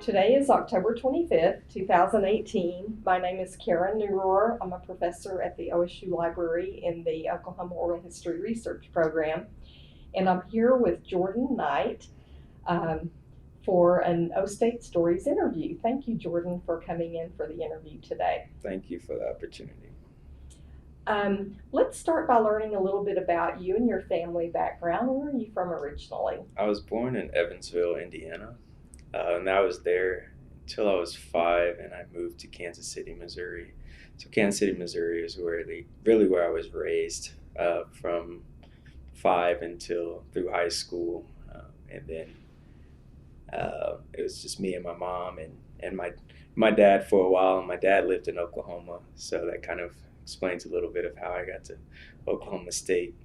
Today is October 25th, 2018. My name is Karen Neurohr. I'm a professor at the OSU Library in the Oklahoma Oral History Research Program. And I'm here with Jordan Knight for an OSTATE Stories interview. Thank you, Jordan, for coming in for the interview today. Thank you for the opportunity. Let's start by learning a little bit about you and your family background. Where are you from originally? I was born in Evansville, Indiana, and I was there until I was 5, and I moved to Kansas City, Missouri. So Kansas City, Missouri is really where I was raised from 5 until through high school, and then it was just me and my mom and my dad for a while. And my dad lived in Oklahoma, so that kind of explains a little bit of how I got to Oklahoma State.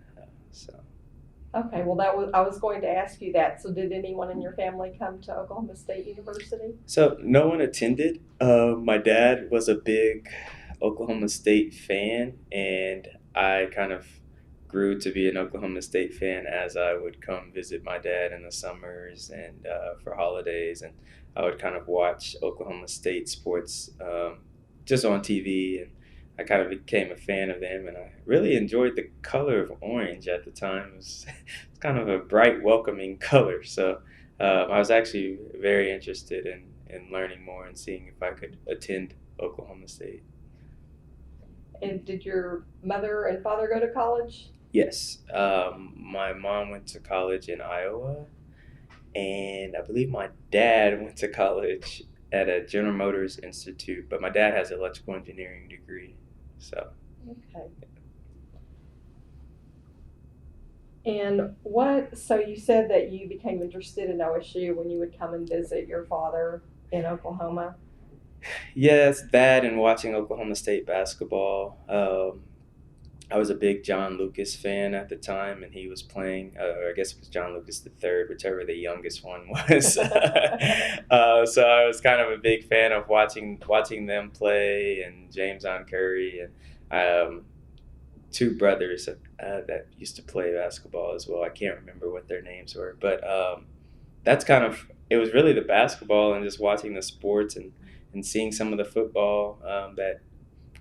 Okay, well, I was going to ask you that. So did anyone in your family come to Oklahoma State University? So no one attended. My dad was a big Oklahoma State fan, and I kind of grew to be an Oklahoma State fan as I would come visit my dad in the summers and for holidays, and I would kind of watch Oklahoma State sports just on TV, and I kind of became a fan of them, and I really enjoyed the color of orange at the time. It was it's kind of a bright, welcoming color. So I was actually very interested in learning more and seeing if I could attend Oklahoma State. And did your mother and father go to college? Yes, my mom went to college in Iowa, and I believe my dad went to college at a General Motors Institute, but my dad has an electrical engineering degree. So, Okay. And so you said that you became interested in OSU when you would come and visit your father in Oklahoma. yes, that and watching Oklahoma State basketball. I was a big John Lucas fan at the time, and he was playing, or I guess it was John Lucas the third, whichever the youngest one was. So I was kind of a big fan of watching them play, and James on Curry, and two brothers that used to play basketball as well. I can't remember what their names were, but that's kind of it was really the basketball and just watching the sports and seeing some of the football that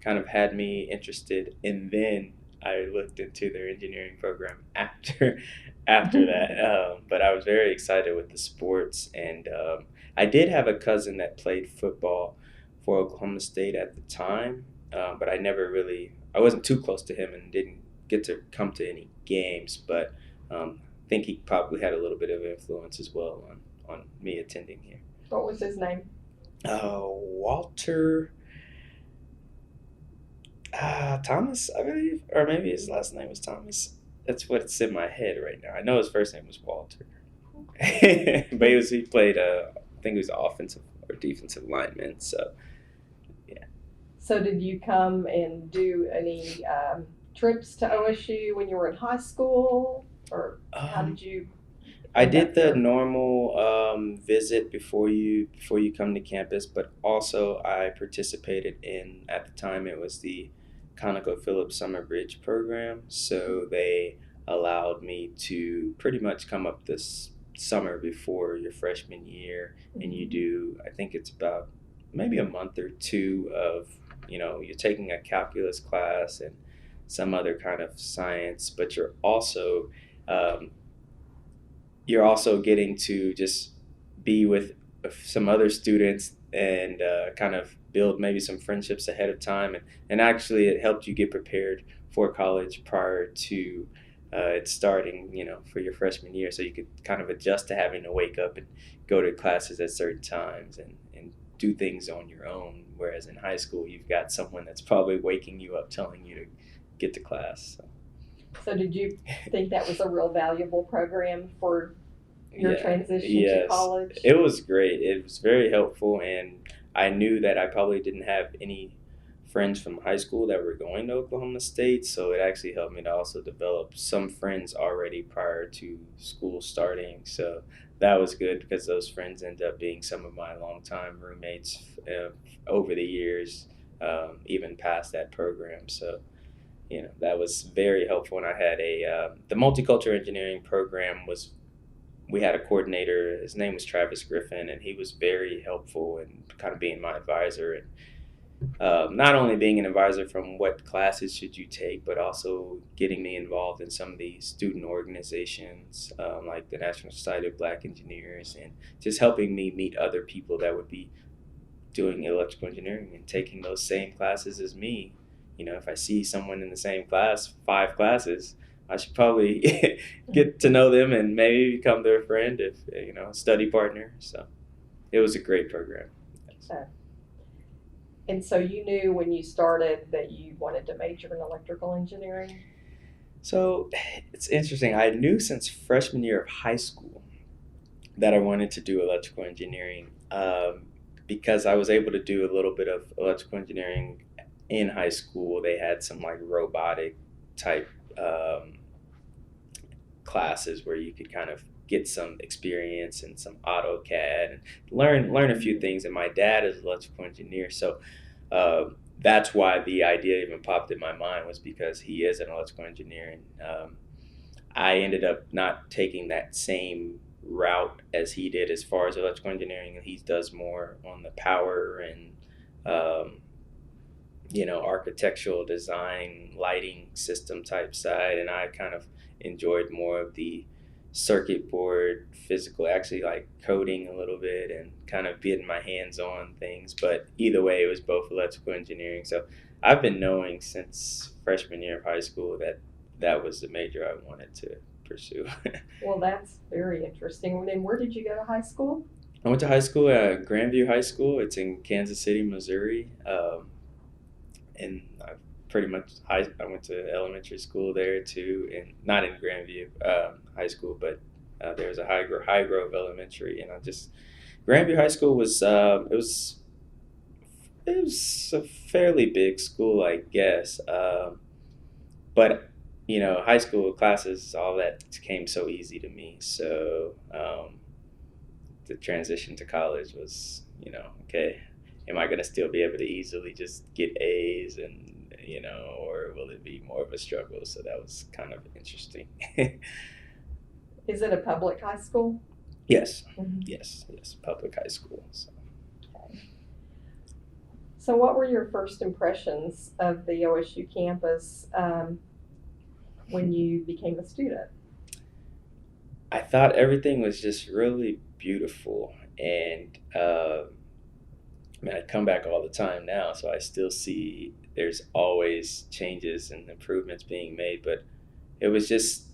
kind of had me interested, and then I looked into their engineering program after that. But I was very excited with the sports, and I did have a cousin that played football for Oklahoma State at the time, but I wasn't too close to him and didn't get to come to any games. But I think he probably had a little bit of influence as well on me attending here. What was his name? Walter. Thomas, I believe, or maybe his last name was Thomas. That's what's in my head right now. I know his first name was Walter, but he played. I think he was an offensive or defensive lineman. So yeah. So did you come and do any trips to OSU when you were in high school, or how did you? I did the normal visit before you come to campus, but also I participated in, at the time it was the ConocoPhillips Summer Bridge program. So they allowed me to pretty much come up this summer before your freshman year, and you do, I think it's about maybe a month or two of, you're taking a calculus class and some other kind of science, but um, you're also getting to just be with some other students and kind of build maybe some friendships ahead of time. And actually, it helped you get prepared for college prior to it starting, for your freshman year. So you could kind of adjust to having to wake up and go to classes at certain times and do things on your own. Whereas in high school, you've got someone that's probably waking you up, telling you to get to class. So did you think that was a real valuable program for your Yeah, transition to yes, college? it was great. It was very helpful, and I knew that I probably didn't have any friends from high school that were going to Oklahoma State, so it actually helped me to also develop some friends already prior to school starting. So that was good because those friends ended up being some of my longtime roommates over the years, even past that program. So that was very helpful. And I had the multicultural engineering program was we had a coordinator. His name was Travis Griffin, and he was very helpful in kind of being my advisor, and not only being an advisor from what classes should you take, but also getting me involved in some of these student organizations, like the National Society of Black Engineers, and just helping me meet other people that would be doing electrical engineering and taking those same classes as me. If I see someone in the same class, 5 classes, I should probably get to know them and maybe become their friend, if study partner. So it was a great program. And so you knew when you started that you wanted to major in electrical engineering? So it's interesting. I knew since freshman year of high school that I wanted to do electrical engineering, because I was able to do a little bit of electrical engineering in high school. They had some like robotic type classes where you could kind of get some experience and some AutoCAD and learn a few things. And my dad is an electrical engineer, so that's why the idea even popped in my mind, was because he is an electrical engineer. And I ended up not taking that same route as he did as far as electrical engineering. He does more on the power and architectural design, lighting system type side, and I kind of enjoyed more of the circuit board, physical, actually like coding a little bit and kind of getting my hands on things. But either way, it was both electrical engineering. So I've been knowing since freshman year of high school that that was the major I wanted to pursue. Well, that's very interesting. And where did you go to high school? I went to high school at Grandview High School. It's in Kansas City, Missouri. And I went to elementary school there too, and not in Grandview High School, but there was a High Grove Elementary, and Grandview High School was it was a fairly big school, I guess, but high school classes, all that came so easy to me. So the transition to college was, okay, am I going to still be able to easily just get A's, and or will it be more of a struggle? So that was kind of interesting. Is it a public high school? Yes. Mm-hmm. Yes, public high school. So. Okay. So what were your first impressions of the OSU campus when you became a student? I thought everything was just really beautiful, and I come back all the time now, so I still see there's always changes and improvements being made. But it was just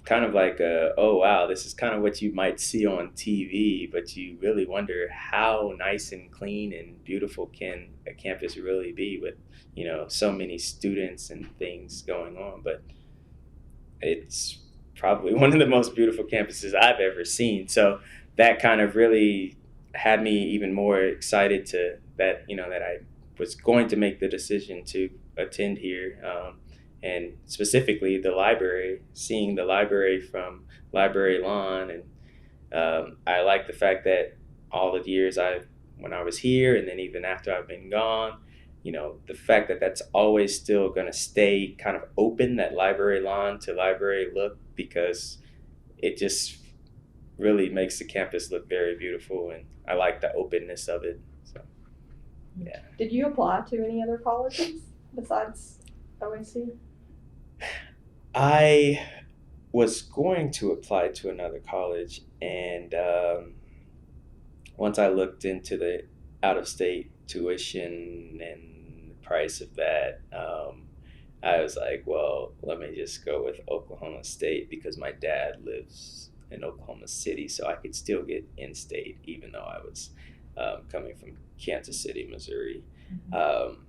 kind of like oh wow, this is kind of what you might see on TV, but you really wonder how nice and clean and beautiful can a campus really be with so many students and things going on. But it's probably one of the most beautiful campuses I've ever seen. So that kind of really had me even more excited that I was going to make the decision to attend here, and specifically the library, seeing the library from library lawn. And I like the fact that all the years when I was here, and then even after I've been gone, the fact that that's always still going to stay kind of open, that library lawn to library look, because it just really makes the campus look very beautiful, and I like the openness of it. So, yeah. Did you apply to any other colleges besides OSU? I was going to apply to another college, and once I looked into the out-of-state tuition and the price of that, I was like, well, let me just go with Oklahoma State, because my dad lives in Oklahoma City, so I could still get in-state even though I was coming from Kansas City, Missouri. Mm-hmm.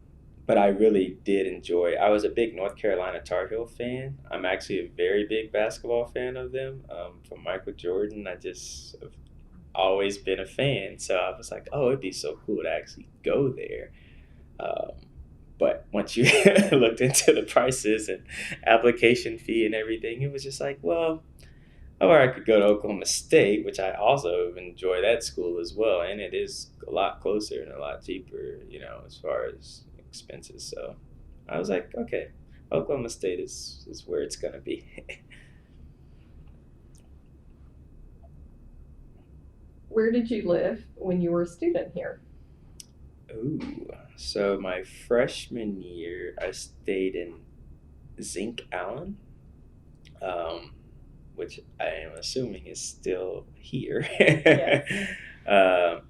But I really did enjoy. I was a big North Carolina Tar Heel fan. I'm actually a very big basketball fan of them. From Michael Jordan, I just have always been a fan. So I was like, oh, it'd be so cool to actually go there. But once you looked into the prices and application fee and everything, it was just like, well, or I could go to Oklahoma State, which I also enjoy that school as well, and it is a lot closer and a lot cheaper, as far as expenses. So I was like, okay, Oklahoma State is where it's gonna be. Where did you live when you were a student here? Ooh, so my freshman year, I stayed in Zinc Allen, um, which I am assuming is still here. Yes. um,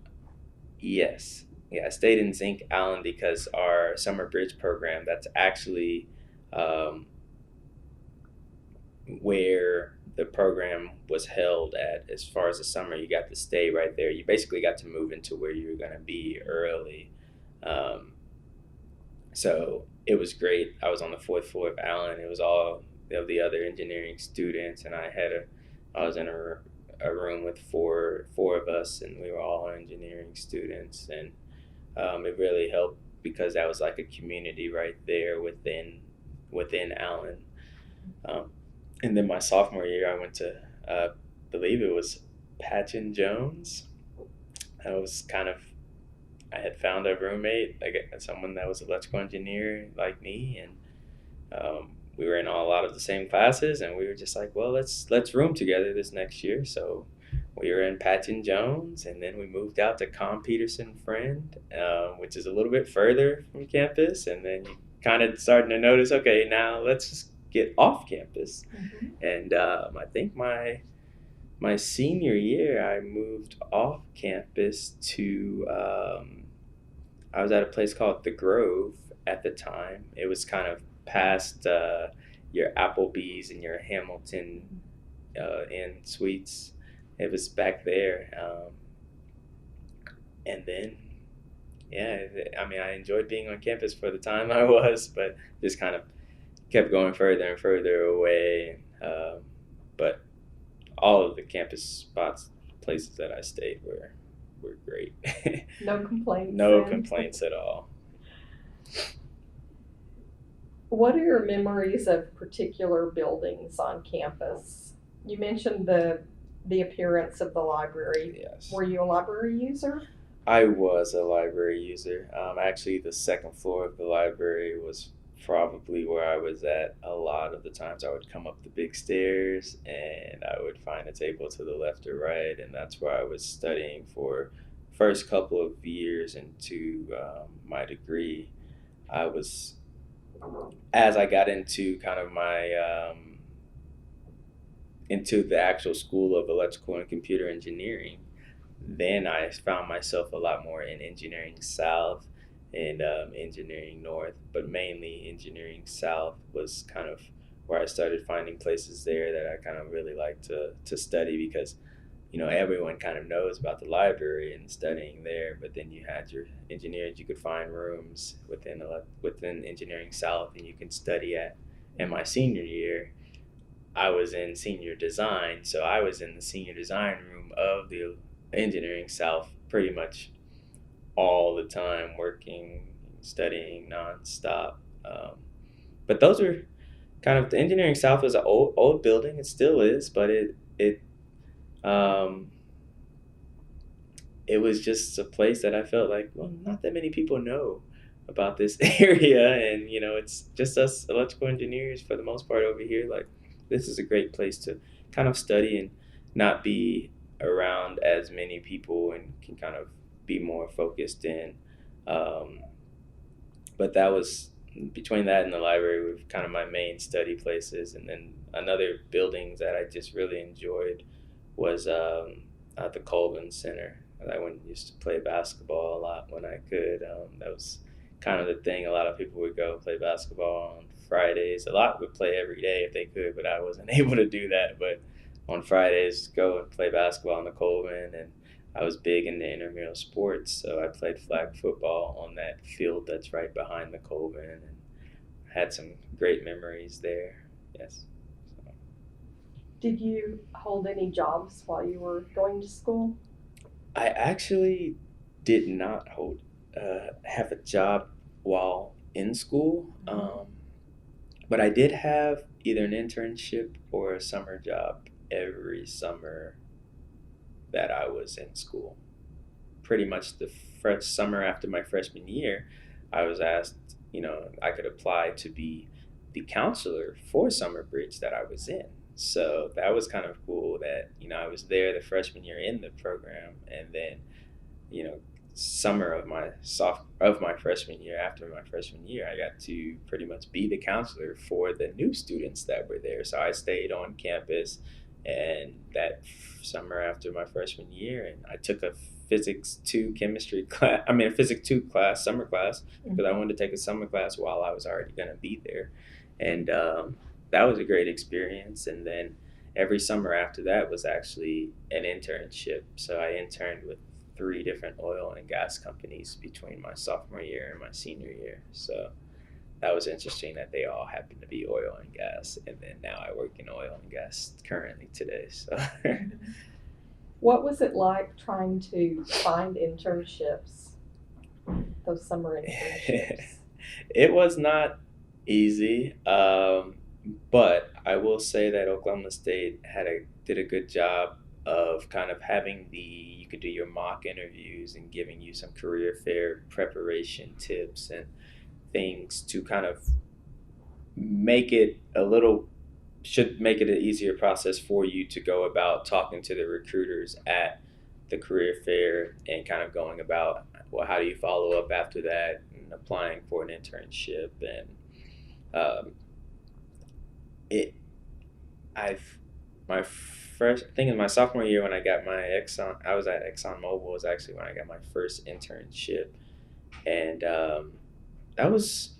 yes, yeah, I stayed in Zinc Allen because our summer bridge program, that's actually um, where the program was held at. As far as the summer, you got to stay right there. You basically got to move into where you were going to be early. Um, so it was great. I was on the fourth floor of Allen. It was all of the other engineering students, and I was in a room with four of us, and we were all engineering students, and it really helped because that was like a community right there within Allen. Um, and then my sophomore year, I went to believe it was Patchen Jones. I was kind of I had found a roommate, like someone that was an electrical engineer like me, and we were in a lot of the same classes, and we were just like, well, let's room together this next year. So we were in Patchen Jones, and then we moved out to Com Peterson Friend, which is a little bit further from campus, and then you kind of starting to notice, okay, now let's just get off campus. Mm-hmm. And I think my senior year, I moved off campus to. I was at a place called The Grove at the time. It was kind of past your Applebee's and your Hamilton Inn suites. It was back there. And then, yeah, I mean, I enjoyed being on campus for the time I was, but just kind of kept going further and further away. But all of the campus spots, places that I stayed were great. No complaints. No then? complaints at all. What are your memories of particular buildings on campus? You mentioned the appearance of the library. Yes. Were you a library user? I was a library user. Actually, the second floor of the library was probably where I was at a lot of the times. I would come up the big stairs and I would find a table to the left or right, and that's where I was studying for first couple of years into my degree. I was as I got into kind of my into the actual school of electrical and computer engineering, then I found myself a lot more in engineering south and engineering north, but mainly engineering south was kind of where I started finding places there that I kind of really liked to study because everyone kind of knows about the library and studying there, but then you had your engineers, you could find rooms within engineering south and you can study at. In my senior year, I was in senior design, so I was in the senior design room of the engineering south pretty much all the time, working, studying nonstop. But those were kind of the engineering south was an old building. It still is, but um, it was just a place that I felt like, well, not that many people know about this area, and it's just us electrical engineers for the most part over here. Like, this is a great place to kind of study and not be around as many people and can kind of be more focused in. But that was between that and the library were kind of my main study places. And then another buildings that I just really enjoyed was at the Colvin Center. I used to play basketball a lot when I could. That was kind of the thing. A lot of people would go play basketball on Fridays. A lot would play every day if they could, but I wasn't able to do that. But on Fridays, go and play basketball in the Colvin, and I was big into intramural sports, so I played flag football on that field that's right behind the Colvin, and had some great memories there. Yes. So. Did you hold any jobs while you were going to school? I actually did not have a job while in school, but I did have either an internship or a summer job every summer that I was in school. Pretty much the first summer after my freshman year, I was asked, I could apply to be the counselor for Summer Bridge that I was in. So that was kind of cool that, I was there the freshman year in the program, and then, you know, summer of my freshman year, after my freshman year, I got to pretty much be the counselor for the new students that were there. So I stayed on campus, and that summer after my freshman year, and I took a physics 2 chemistry class, a physics 2 class, summer class, because I wanted to take a summer class while I was already going to be there. And that was a great experience. And then every summer after that was actually an internship. So I interned with 3 different oil and gas companies between my sophomore year and my senior year. So that was interesting that they all happened to be oil and gas. And then now I work in oil and gas currently today. So What was it like trying to find internships, those summer internships? It was not easy, but I will say that Oklahoma State did a good job of kind of having you could do your mock interviews and giving you some career fair preparation tips and things to kind of make it should make it an easier process for you to go about talking to the recruiters at the career fair and kind of going about, well, how do you follow up after that and applying for an internship. And it I've my first I think in my sophomore year when I got my I was at ExxonMobil, was actually when I got my first internship. And that was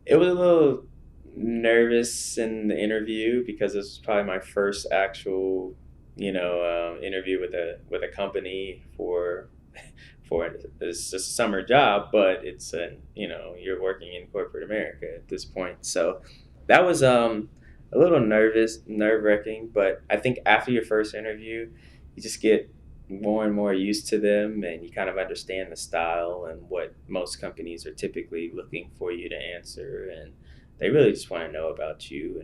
it was a little nervous in the interview because this was probably my first actual interview with a company for it's just a summer job, but it's you're working in corporate America at this point. So that was a little nerve wracking. But I think after your first interview, you just get more and more used to them, and you kind of understand the style and what most companies are typically looking for you to answer, and they really just want to know about you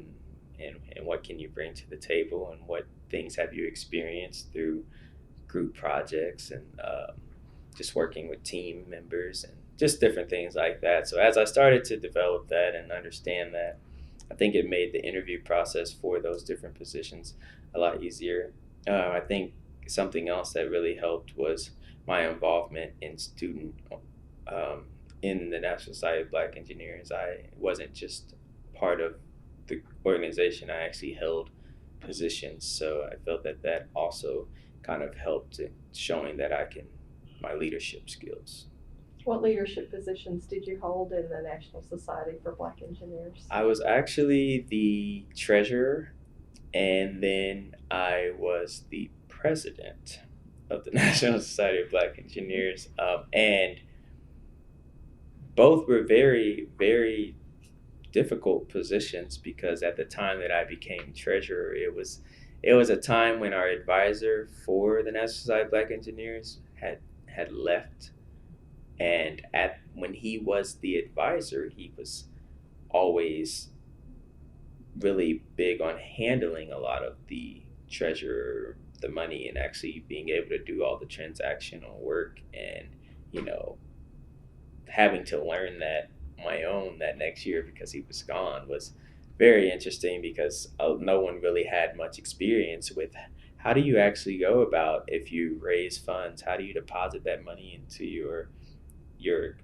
and what can you bring to the table and what things have you experienced through group projects and just working with team members and just different things like that. So as I started to develop that and understand that, I think it made the interview process for those different positions a lot easier. I think something else that really helped was my involvement in in the National Society of Black Engineers. I wasn't just part of the organization, I actually held positions. So I felt that also kind of helped in showing that my leadership skills. What leadership positions did you hold in the National Society for Black Engineers? I was actually the treasurer, and then I was the president of the National Society of Black Engineers. And both were very, very difficult positions because at the time that I became treasurer, it was a time when our advisor for the National Society of Black Engineers had left. And when he was the advisor, he was always really big on handling a lot of the the money, and actually being able to do all the transactional work. And having to learn that my own that next year because he was gone was very interesting, because no one really had much experience with how do you actually go about, if you raise funds, how do you deposit that money into your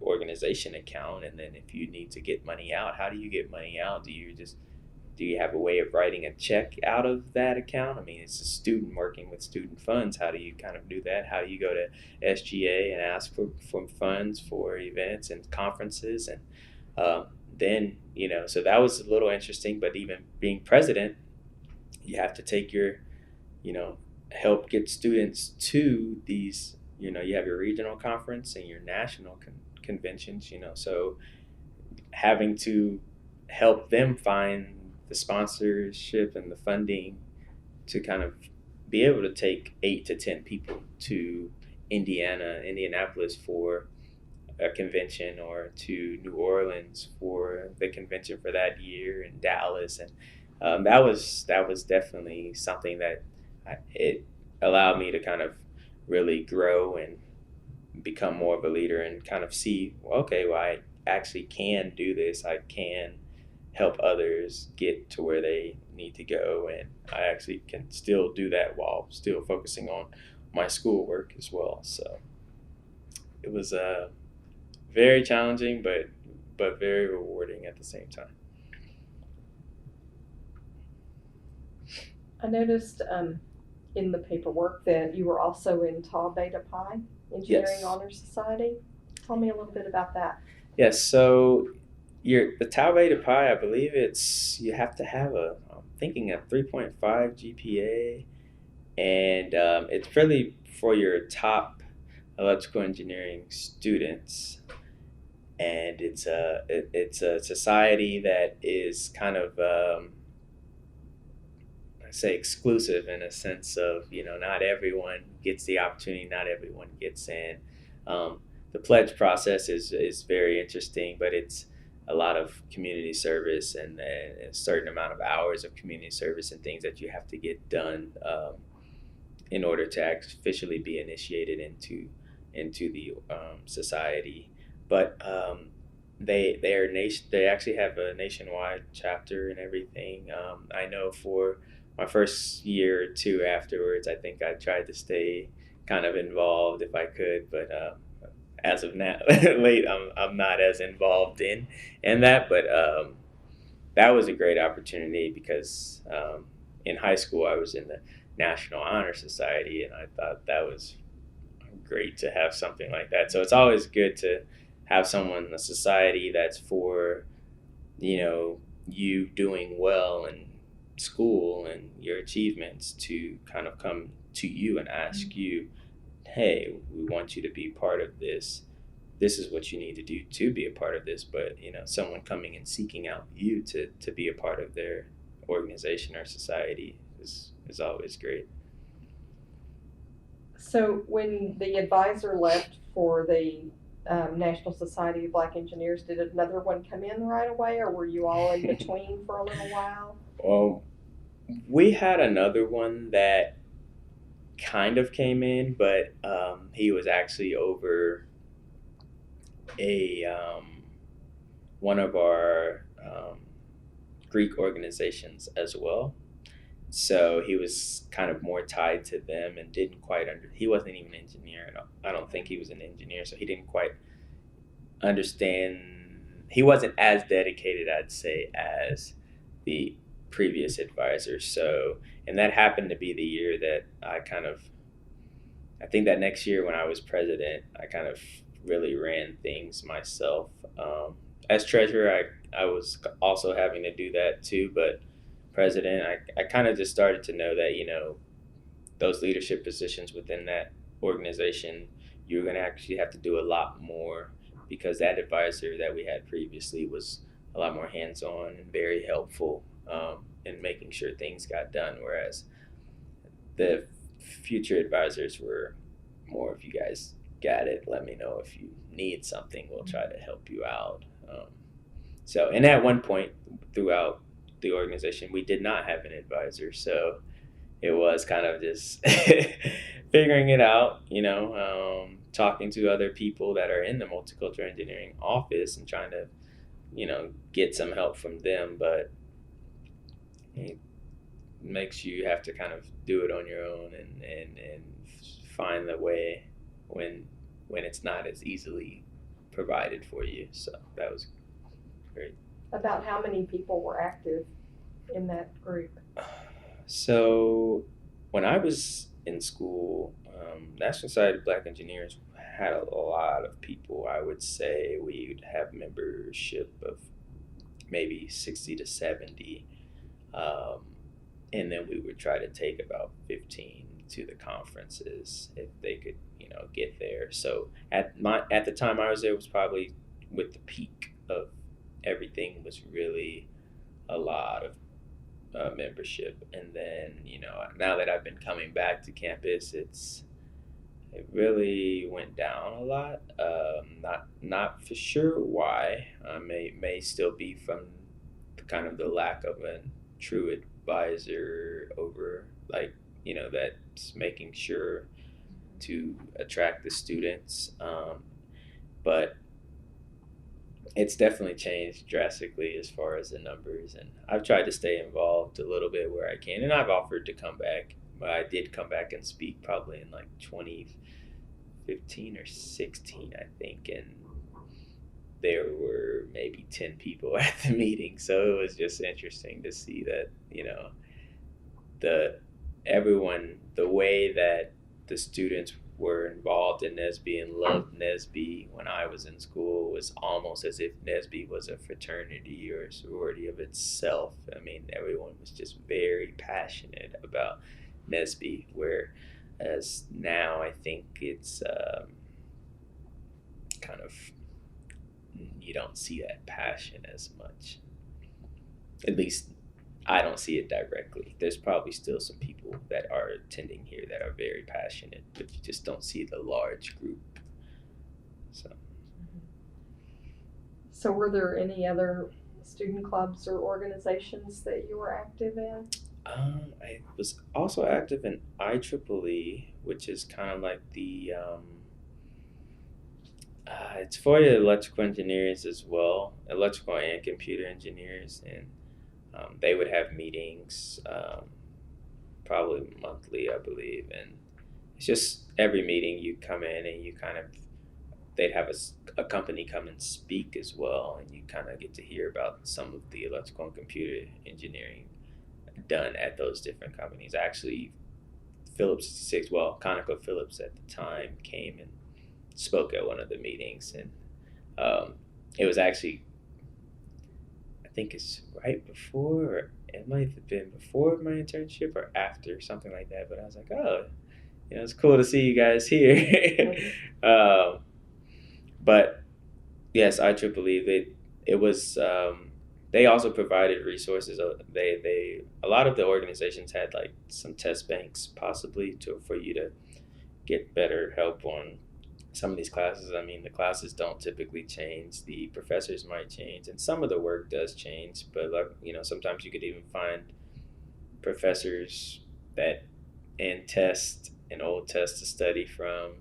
organization account, and then if you need to get money out, how do you get money out? Do you have a way of writing a check out of that account? I mean, it's a student working with student funds. How do you kind of do that? How do you go to SGA and ask for funds for events and conferences? And then, so that was a little interesting. But even being president, you have to take help get students to these, you have your regional conference and your national conventions, so having to help them find the sponsorship and the funding to kind of be able to take 8 to 10 people to Indianapolis for a convention, or to New Orleans for the convention for that year, and Dallas. And that was definitely something that it allowed me to kind of really grow and become more of a leader, and kind of see, okay, well, I actually can do this. I can help others get to where they need to go. And I actually can still do that while still focusing on my schoolwork as well. So it was very challenging, but very rewarding at the same time. I noticed in the paperwork that you were also in Tau Beta Pi Engineering Yes. Honor Society. Tell me a little bit about that. Yes. So the Tau Beta Pi, I believe you have to have I'm thinking a 3.5 GPA, and it's really for your top electrical engineering students. And it's a society that is kind of I say exclusive in a sense of, not everyone gets the opportunity, not everyone gets in. The pledge process is very interesting, but it's a lot of community service and a certain amount of hours of community service and things that you have to get done in order to officially be initiated into the society. But they actually have a nationwide chapter and everything. I know for my first year or two afterwards, I think I tried to stay kind of involved if I could, but as of now, late, I'm not as involved in that. But that was a great opportunity because in high school I was in the National Honor Society, and I thought that was great to have something like that. So it's always good to have someone in a society that's for, you doing well in school and your achievements to kind of come to you and ask you, hey, we want you to be part of this. This is what you need to do to be a part of this. But, someone coming and seeking out you to be a part of their organization or society is always great. So when the advisor left for the National Society of Black Engineers, did another one come in right away, or were you all in between for a little while? Well, we had another one that kind of came in, but he was actually over a one of our Greek organizations as well. So he was kind of more tied to them and didn't quite he wasn't even an engineer at all. I don't think he was an engineer, so he didn't quite understand. He wasn't as dedicated, I'd say, as the previous advisor. So, and that happened to be the year that I think that next year when I was president, I kind of really ran things myself. As treasurer, I was also having to do that too, but president, I kind of just started to know that, those leadership positions within that organization, you're going to actually have to do a lot more because that advisor that we had previously was a lot more hands-on and very helpful in making sure things got done, whereas the future advisors were more, if you guys got it, let me know. If you need something, we'll try to help you out. And at one point throughout the organization, we did not have an advisor, so it was kind of just figuring it out, talking to other people that are in the multicultural engineering office and trying to, get some help from them, but it makes you have to kind of do it on your own and find the way when it's not as easily provided for you. So that was great. About how many people were active in that group? So when I was in school, National Society of Black Engineers had a lot of people. I would say we would have membership of maybe 60 to 70. And then we would try to take about 15 to the conferences if they could, get there. So at the time I was there was probably with the peak of everything was really a lot of membership. And then, now that I've been coming back to campus, it really went down a lot. Not for sure why. May still be from the lack of a true advisor over, that's making sure to attract the students. But it's definitely changed drastically as far as the numbers, and I've tried to stay involved a little bit where I can, and I've offered to come back. But I did come back and speak probably in like 2015 or 16, I think, and there were maybe 10 people at the meeting. So it was just interesting to see that, the everyone, the way that the students were involved in NSBE and loved NSBE when I was in school was almost as if NSBE was a fraternity or a sorority of itself. I mean, everyone was just very passionate about NSBE, whereas now I think it's kind of, you don't see that passion as much. At least I don't see it directly. There's probably still some people that are attending here that are very passionate, but you just don't see the large group. So were there any other student clubs or organizations that you were active in? I was also active in IEEE, which is kind of like the it's for the electrical engineers as well, electrical and computer engineers, and they would have meetings, probably monthly, I believe, and it's just every meeting you come in and you kind of, they'd have a company come and speak as well, and you kind of get to hear about some of the electrical and computer engineering done at those different companies. Actually, Phillips 66, well, ConocoPhillips at the time came and spoke at one of the meetings, and it was actually, I think it's right before, or it might have been before my internship or after, something like that. But I was like, oh, it's cool to see you guys here. But yes, IEEE, it was, they also provided resources. A lot of the organizations had like some test banks possibly for you to get better help on some of these classes. I mean, the classes don't typically change. The professors might change, and some of the work does change. But sometimes you could even find professors that an old test to study from,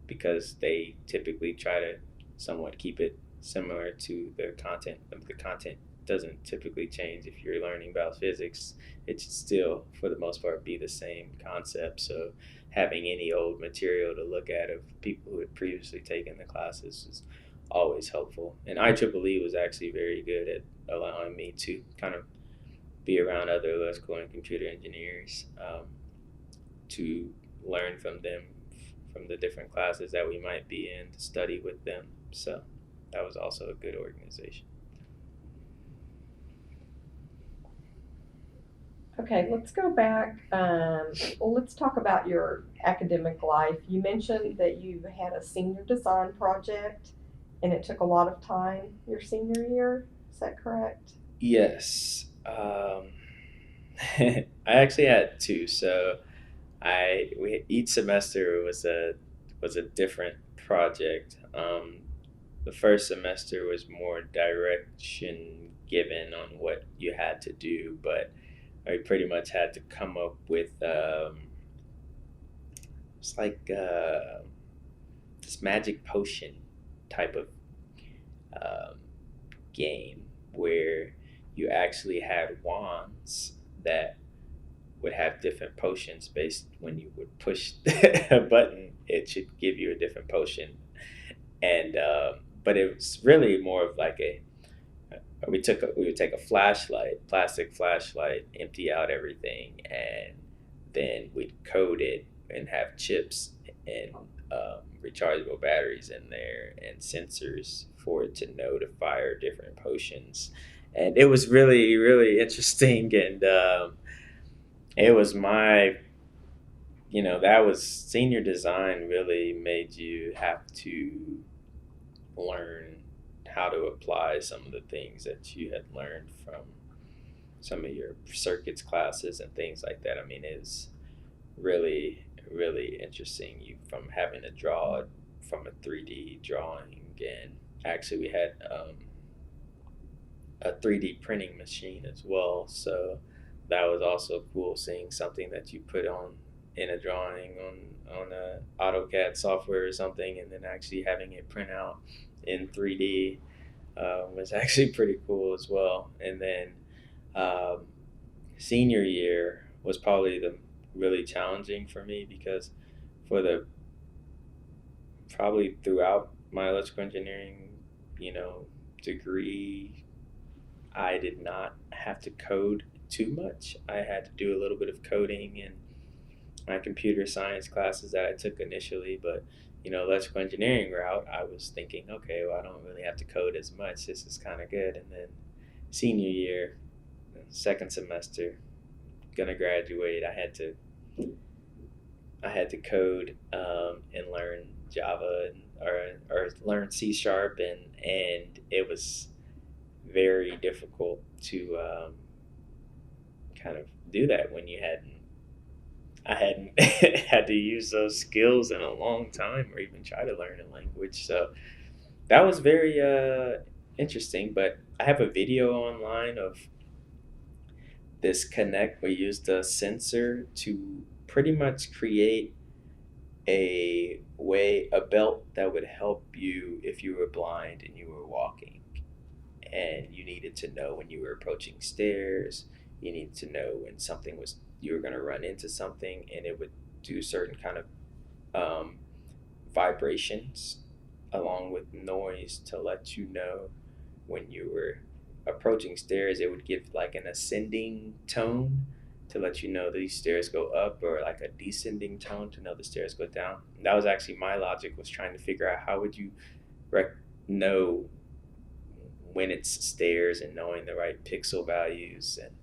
because they typically try to somewhat keep it similar to the content. The content doesn't typically change. If you're learning about physics, it should still, for the most part, be the same concept. So having any old material to look at of people who had previously taken the classes is always helpful. And IEEE was actually very good at allowing me to kind of be around other electrical and computer engineers, to learn from them, from the different classes that we might be in, to study with them. So that was also a good organization. Okay, let's go back. Well, let's talk about your academic life. You mentioned that you had a senior design project and it took a lot of time your senior year. Is that correct? Yes. I actually had two. So each semester was a different project. The first semester was more direction given on what you had to do, but I pretty much had to come up with it's like this magic potion type of game where you actually had wands that would have different potions based when you would push a button, it should give you a different potion. And but it was really more of like we would take a plastic flashlight, empty out everything, and then we'd code it and have chips and rechargeable batteries in there and sensors for it to know to fire different potions. And it was really, really interesting. And it was that was senior design really made you have to learn how to apply some of the things that you had learned from some of your circuits classes and things like that. I mean, it's really, really interesting. You from having to draw from a 3D drawing, and actually we had a 3D printing machine as well. So that was also cool, seeing something that you put on in a drawing on a AutoCAD software or something, and then actually having it print out in 3D was actually pretty cool as well. And then um, senior year was probably the really challenging for me because for the probably throughout my electrical engineering, degree, I did not have to code too much. I had to do a little bit of coding in my computer science classes that I took initially, but electrical engineering route, I was thinking, okay, well, I don't really have to code as much. This is kind of good. And then senior year, second semester, gonna graduate, I had to code and learn Java or learn C# and it was very difficult to kind of do that when I hadn't had to use those skills in a long time or even try to learn a language. So that was very interesting. But I have a video online of this Connect. We used a sensor to pretty much create a belt that would help you if you were blind and you were walking and you needed to know when you were approaching stairs, you needed to know when something was you were going to run into something, and it would do certain kind of vibrations along with noise to let you know when you were approaching stairs. It would give like an ascending tone to let you know these stairs go up, or like a descending tone to know the stairs go down. And that was actually my logic, was trying to figure out how would you know when it's stairs and knowing the right pixel values. And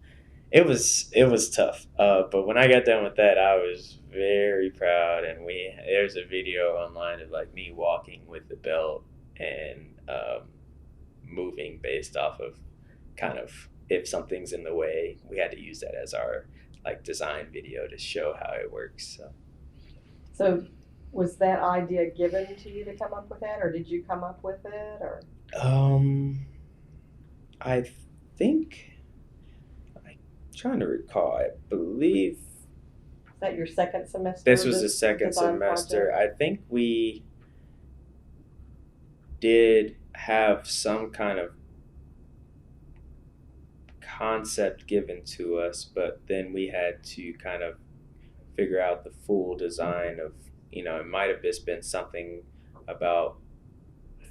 it was tough. But when I got done with that, I was very proud. And there's a video online of like me walking with the belt and moving based off of kind of if something's in the way. We had to use that as our like design video to show how it works. So was that idea given to you to come up with that, or did you come up with it, or? I think I'm trying to recall. I believe Is that your second semester? This was the second semester. Project? I think we did have some kind of concept given to us, but then we had to kind of figure out the full design of, it might have just been something about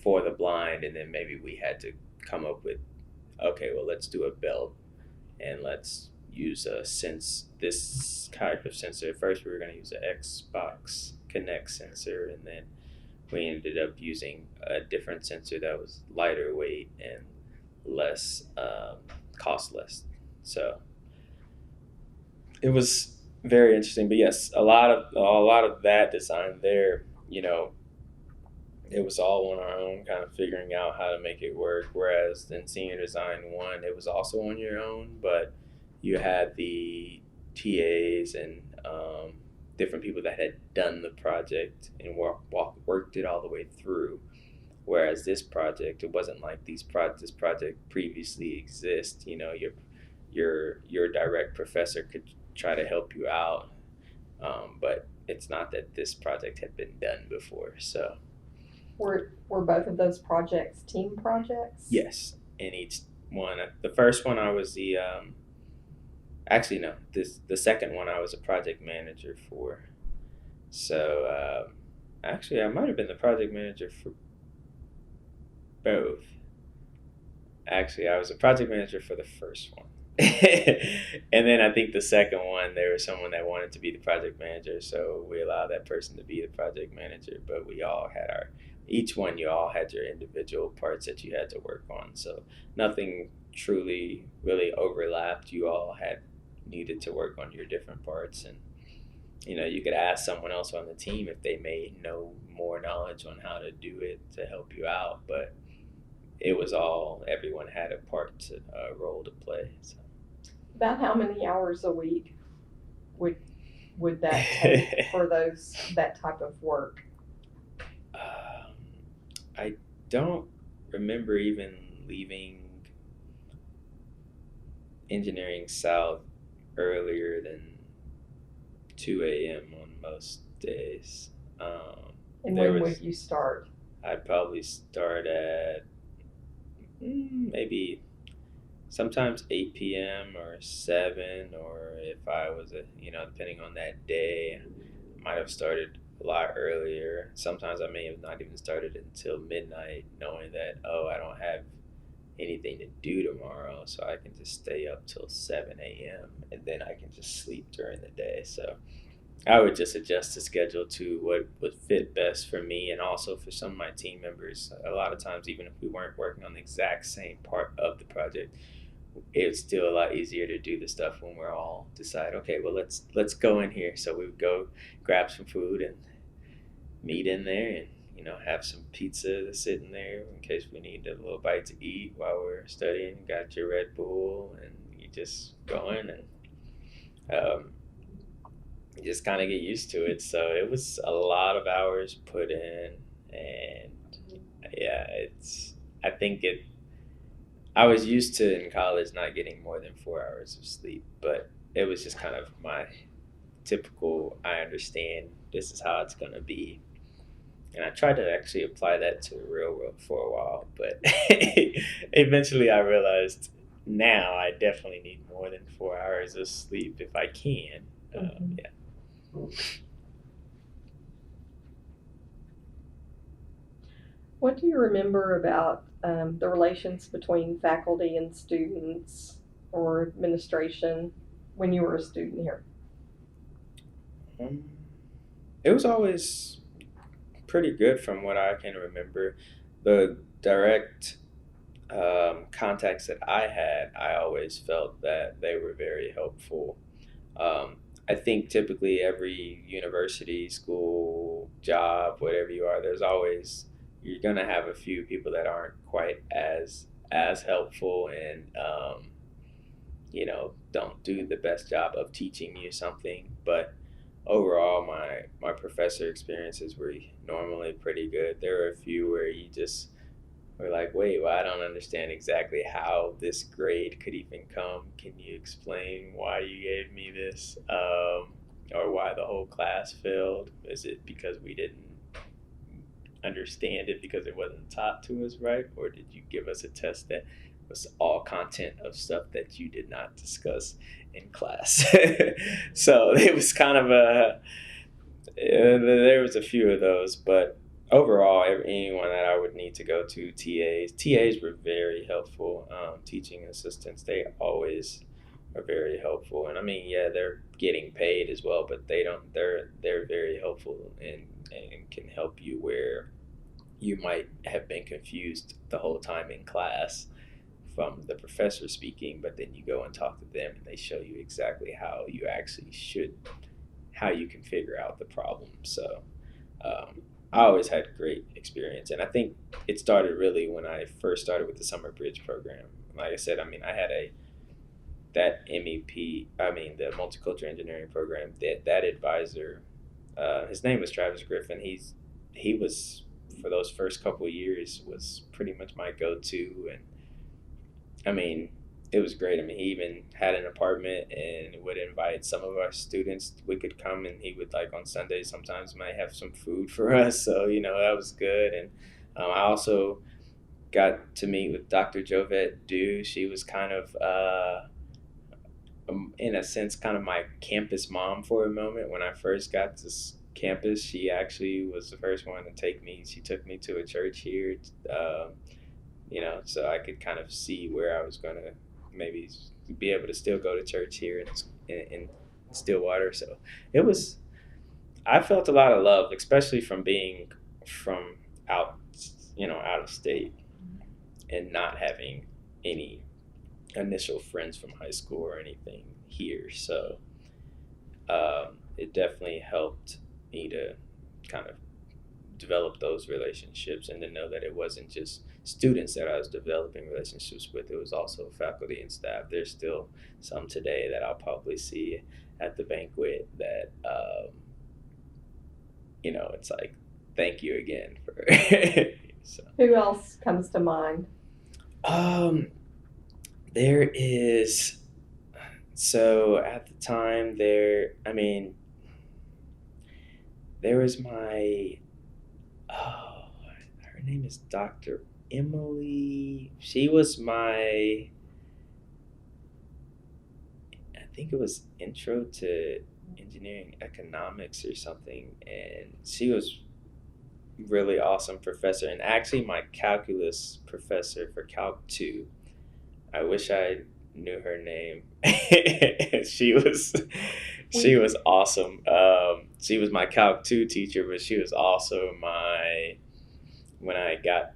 for the blind, and then maybe we had to come up with, okay, well, let's do a belt and let's use this type of sensor. At first we were going to use an Xbox Connect sensor, and then we ended up using a different sensor that was lighter weight and less costless. So it was very interesting. But yes, a lot of that design there, it was all on our own, kind of figuring out how to make it work. Whereas in senior design 1, it was also on your own, but you had the TAs and different people that had done the project and worked it all the way through. Whereas this project, it wasn't like this project previously exists. Your direct professor could try to help you out, but it's not that this project had been done before. So were both of those projects team projects? Yes, in each one. The first one I was the actually no, the second one I was a project manager for. So actually, I might have been the project manager for both. Actually, I was a project manager for the first one. And then I think the second one, there was someone that wanted to be the project manager, so we allowed that person to be the project manager. But we all had you all had your individual parts that you had to work on. So nothing truly really overlapped. You all needed to work on your different parts, and you could ask someone else on the team if they may know more knowledge on how to do it to help you out. But it was everyone had a role to play. So. About how many hours a week would that take for that type of work? I don't remember even leaving Engineering South earlier than 2 a.m. on most days. And when would you start? I'd probably start at maybe sometimes 8 p.m. or 7, or if I was depending on that day, I might have started a lot earlier. Sometimes I may have not even started until midnight, knowing that, oh, I don't have anything to do tomorrow, so I can just stay up till 7 a.m. and then I can just sleep during the day. So I would just adjust the schedule to what would fit best for me and also for some of my team members. A lot of times, even if we weren't working on the exact same part of the project, it's still a lot easier to do the stuff when we're all decide, okay, well, let's go in here. So we would go grab some food and meet in there, and have some pizza sitting there in case we need a little bite to eat while we're studying. Got your Red Bull, and you just going, and you just kind of get used to it. So it was a lot of hours put in, and yeah, I think I was used to in college not getting more than 4 hours of sleep, but it was just kind of my typical, I understand this is how it's going to be. And I tried to actually apply that to the real world for a while, but eventually I realized now I definitely need more than 4 hours of sleep if I can. Yeah. What do you remember about the relations between faculty and students or administration when you were a student here? It was always pretty good from what I can remember. The direct contacts that I had, I always felt that they were very helpful. I think typically every university, school, job, whatever you are, you're gonna have a few people that aren't quite as helpful and don't do the best job of teaching you something. But overall, my professor experiences were normally pretty good. There were a few where you just were like, wait, well, I don't understand exactly how this grade could even come. Can you explain why you gave me this? Or why the whole class failed? Is it because we didn't understand it because it wasn't taught to us right? Or did you give us a test that was all content of stuff that you did not discuss in class? So it was kind of there was a few of those, but overall, anyone that I would need to go to, TAs were very helpful. Teaching assistants, they always are very helpful. And I mean, yeah, they're getting paid as well, but they're very helpful and can help you where you might have been confused the whole time in class from the professor speaking, but then you go and talk to them and they show you exactly how you can figure out the problem. So I always had great experience, and I think it started really when I first started with the summer bridge program. Like I said, I mean, I had that MEP, the multicultural engineering program. That advisor, his name was Travis Griffin. He was, for those first couple of years, was pretty much my go-to, and I mean, it was great. I mean, he even had an apartment and would invite some of our students. We could come, and he would, like, on Sundays sometimes might have some food for us. So, that was good. And I also got to meet with Dr. Jovette Dew. She was kind of, in a sense, kind of my campus mom for a moment. When I first got to campus, she actually was the first one to take me. She took me to a church here, so I could kind of see where I was going to maybe be able to still go to church here in Stillwater. So I felt a lot of love, especially from being from out of state and not having any initial friends from high school or anything here. So it definitely helped me to kind of develop those relationships and to know that it wasn't just students that I was developing relationships with. It was also faculty and staff. There's still some today that I'll probably see at the banquet that, it's like, thank you again for. So. Who else comes to mind? There is, so at the time there was my, her name is Dr. Emily. She was my, I think it was Intro to Engineering Economics or something, and she was really awesome professor, and actually my calculus professor for Calc 2. I wish I knew her name. she was she was awesome. She was my Calc 2 teacher, but she was also my when I got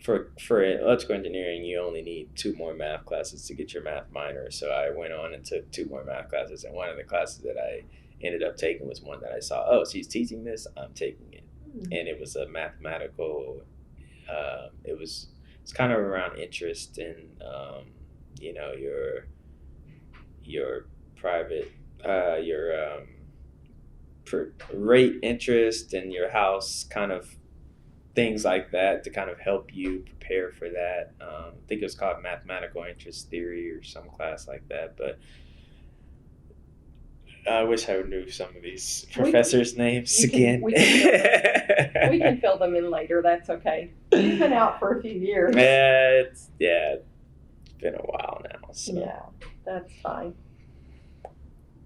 for electrical engineering, you only need 2 more math classes to get your math minor. So I went on and took 2 more math classes, and one of the classes that I ended up taking was one that I saw. Oh, she's teaching this. I'm taking it, and it was a mathematical. It's kind of around interest in your private rate interest and your house kind of things like that to kind of help you prepare for that. I think it was called mathematical interest theory or some class like that. But I wish I knew some of these professors' names again. We can fill them in later. That's okay. You've been out for a few years. It's been a while now. So. Yeah, that's fine.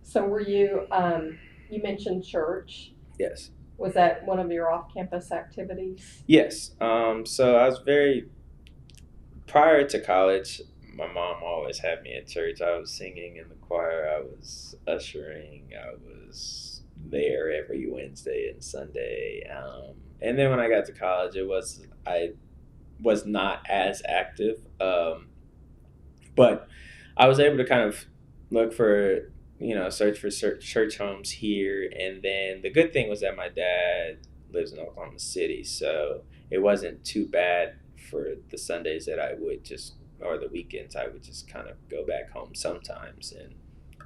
So were you, you mentioned church. Yes. Was that one of your off-campus activities? Yes. So I was prior to college, my mom always had me at church. I was singing in the choir. I was ushering. I was there every Wednesday and Sunday. And then when I got to college, I was not as active. But I was able to kind of look for, search for church homes here. And then the good thing was that my dad lives in Oklahoma City, so it wasn't too bad for the Sundays that I would or the weekends, I would just kind of go back home sometimes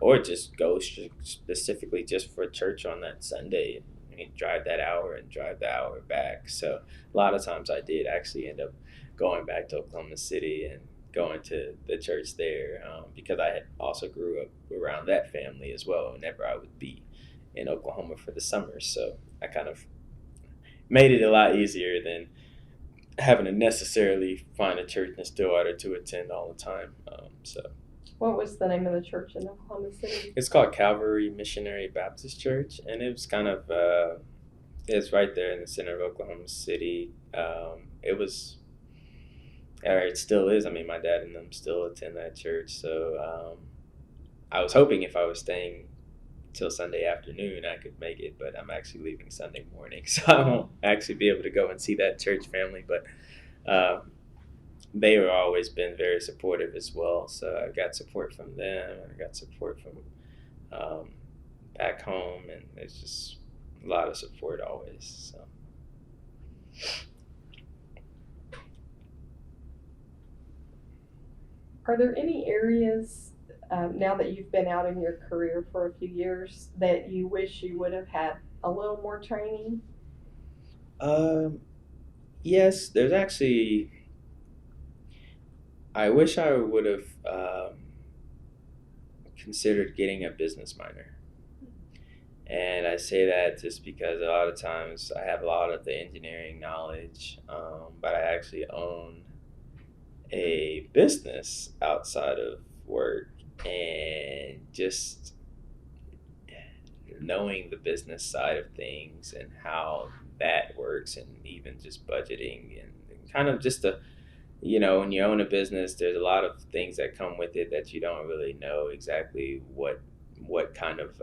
or just go specifically just for church on that Sunday and drive that hour and drive the hour back. So a lot of times I did actually end up going back to Oklahoma City and going to the church there because I had also grew up around that family as well whenever I would be in Oklahoma for the summer. So I kind of made it a lot easier than having to necessarily find a church in Stillwater to attend all the time. What was the name of the church in Oklahoma City? It's called Calvary Missionary Baptist Church, and it was kind of it's right there in the center of Oklahoma City. It still is. I mean, my dad and them still attend that church. So I was hoping if I was staying till Sunday afternoon, I could make it, but I'm actually leaving Sunday morning, so I won't actually be able to go and see that church family. But they have always been very supportive as well. So I got support from them, and I got support from back home, and there's just a lot of support always. So. Are there any areas, now that you've been out in your career for a few years, that you wish you would have had a little more training? Yes, there's actually, I wish I would have considered getting a business minor. And I say that just because a lot of times I have a lot of the engineering knowledge, but I actually own a business outside of work, and just knowing the business side of things and how that works, and even just budgeting and kind of just when you own a business, there's a lot of things that come with it that you don't really know exactly what kind of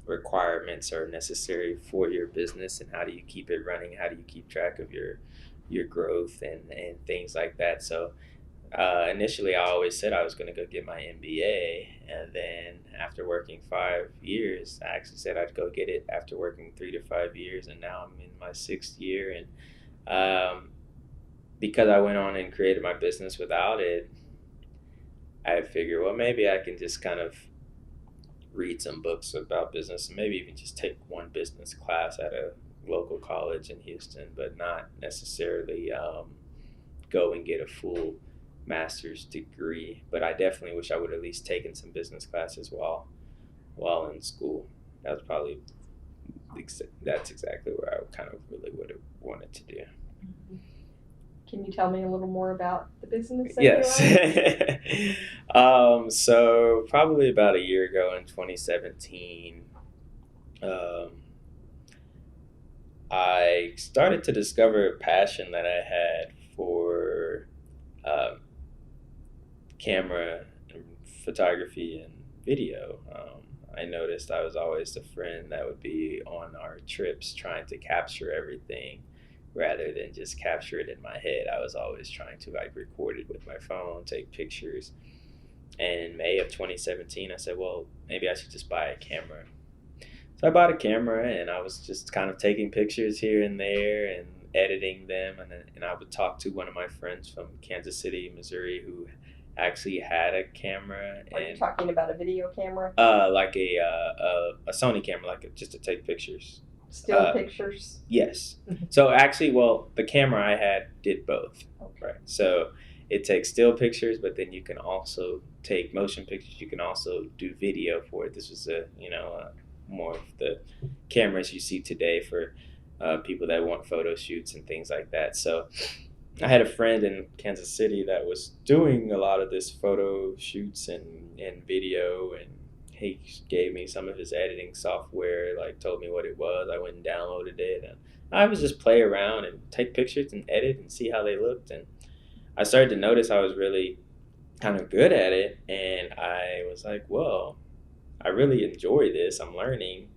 requirements are necessary for your business, and how do you keep it running, how do you keep track of your growth and things like that. So initially I always said I was going to go get my MBA, and then after working 5 years, I actually said I'd go get it after working 3 to 5 years, and now I'm in my 6th year. And because I went on and created my business without it, I figured, well, maybe I can just kind of read some books about business, and maybe even just take one business class at a local college in Houston, but not necessarily go and get a full master's degree. But I definitely wish I would have at least taken some business classes while in school. That was probably that's exactly where I kind of really would have wanted to do. Can you tell me a little more about the business that Yes. you own? So probably about a year ago in 2017, I started to discover a passion that I had for um, camera and photography and video. I noticed I was always the friend that would be on our trips trying to capture everything rather than just capture it in my head. I was always trying to like record it with my phone, take pictures. And in May of 2017, I said, well, maybe I should just buy a camera. So I bought a camera and I was just kind of taking pictures here and there and editing them. And I would talk to one of my friends from Kansas City, Missouri, who actually had a camera. Are you talking about a video camera? Like a Sony camera, just to take pictures. Still pictures? Yes. So actually, well, the camera I had did both. Okay. Right. So it takes still pictures, but then you can also take motion pictures. You can also do video for it. This was more of the cameras you see today for people that want photo shoots and things like that. So I had a friend in Kansas City that was doing a lot of this photo shoots and video, and he gave me some of his editing software, like told me what it was. I went and downloaded it, and I would just play around and take pictures and edit and see how they looked. And I started to notice I was really kind of good at it, and I was like, well, I really enjoy this. I'm learning.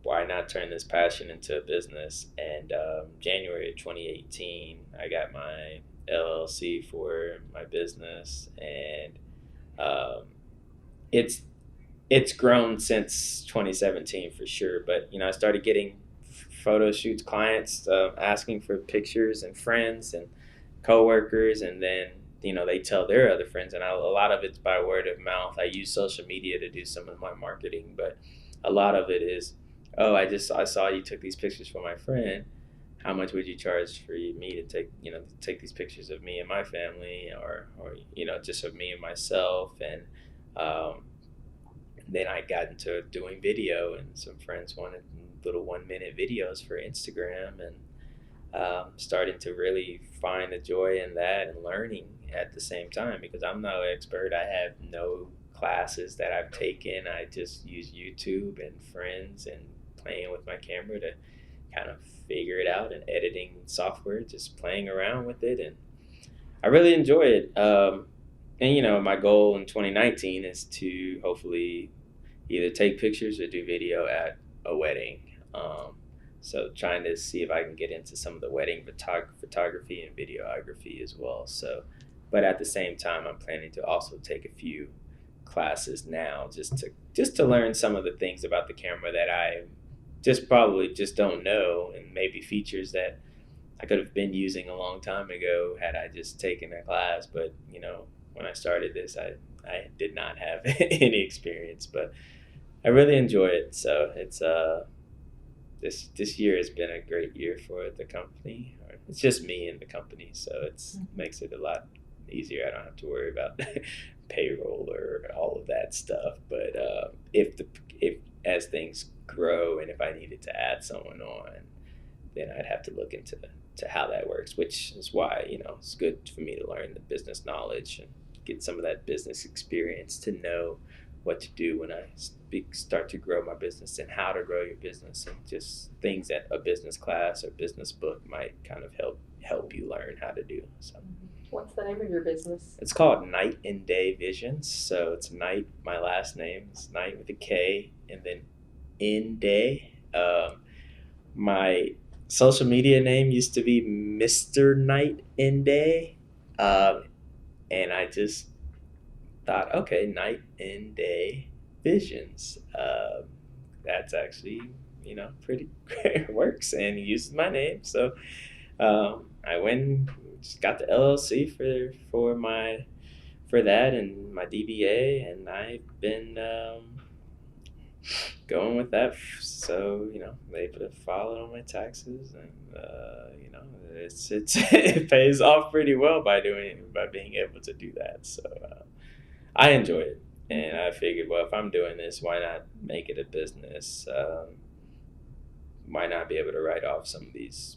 Why not turn this passion into a business? And January of 2018, I got my LLC for my business, and it's grown since 2017 for sure. But I started getting photo shoots, clients asking for pictures, and friends and coworkers, and then they tell their other friends, and a lot of it's by word of mouth. I use social media to do some of my marketing, but a lot of it is, oh, I saw you took these pictures for my friend. How much would you charge for me to take these pictures of me and my family, or just of me and myself? And then I got into doing video, and some friends wanted little 1-minute videos for Instagram, and starting to really find the joy in that and learning at the same time, because I'm no expert. I have no classes that I've taken. I just use YouTube and friends and playing with my camera to kind of figure it out, and editing software, just playing around with it, and I really enjoy it. And my goal in 2019 is to hopefully either take pictures or do video at a wedding. So trying to see if I can get into some of the wedding photography and videography as well. So, but at the same time, I'm planning to also take a few classes now, just to learn some of the things about the camera that I probably don't know, and maybe features that I could have been using a long time ago had I just taken a class. But when I started this, I did not have any experience, but I really enjoy it. So it's this year has been a great year for the company. It's just me and the company, so makes it a lot easier. I don't have to worry about payroll or all of that stuff. But if as things grow, and if I needed to add someone on, then I'd have to look into how that works, which is why it's good for me to learn the business knowledge and get some of that business experience to know what to do when I start to grow my business, and how to grow your business, and just things that a business class or business book might kind of help you learn how to do. So, what's the name of your business? It's called Night and Day Visions. So it's Night. My last name is Night with a K, and then in Day. My social media name used to be Mr. Night and Day, and I just thought, okay, Night and Day Visions. That's actually pretty works, and he uses my name. So I went and just got the LLC for that, and my DBA, and I've been going with that. So I'm able to file it on my taxes, and it pays off pretty well by being able to do that. So I enjoy it, and I figured, well, if I'm doing this, why not make it a business? might not be able to write off some of these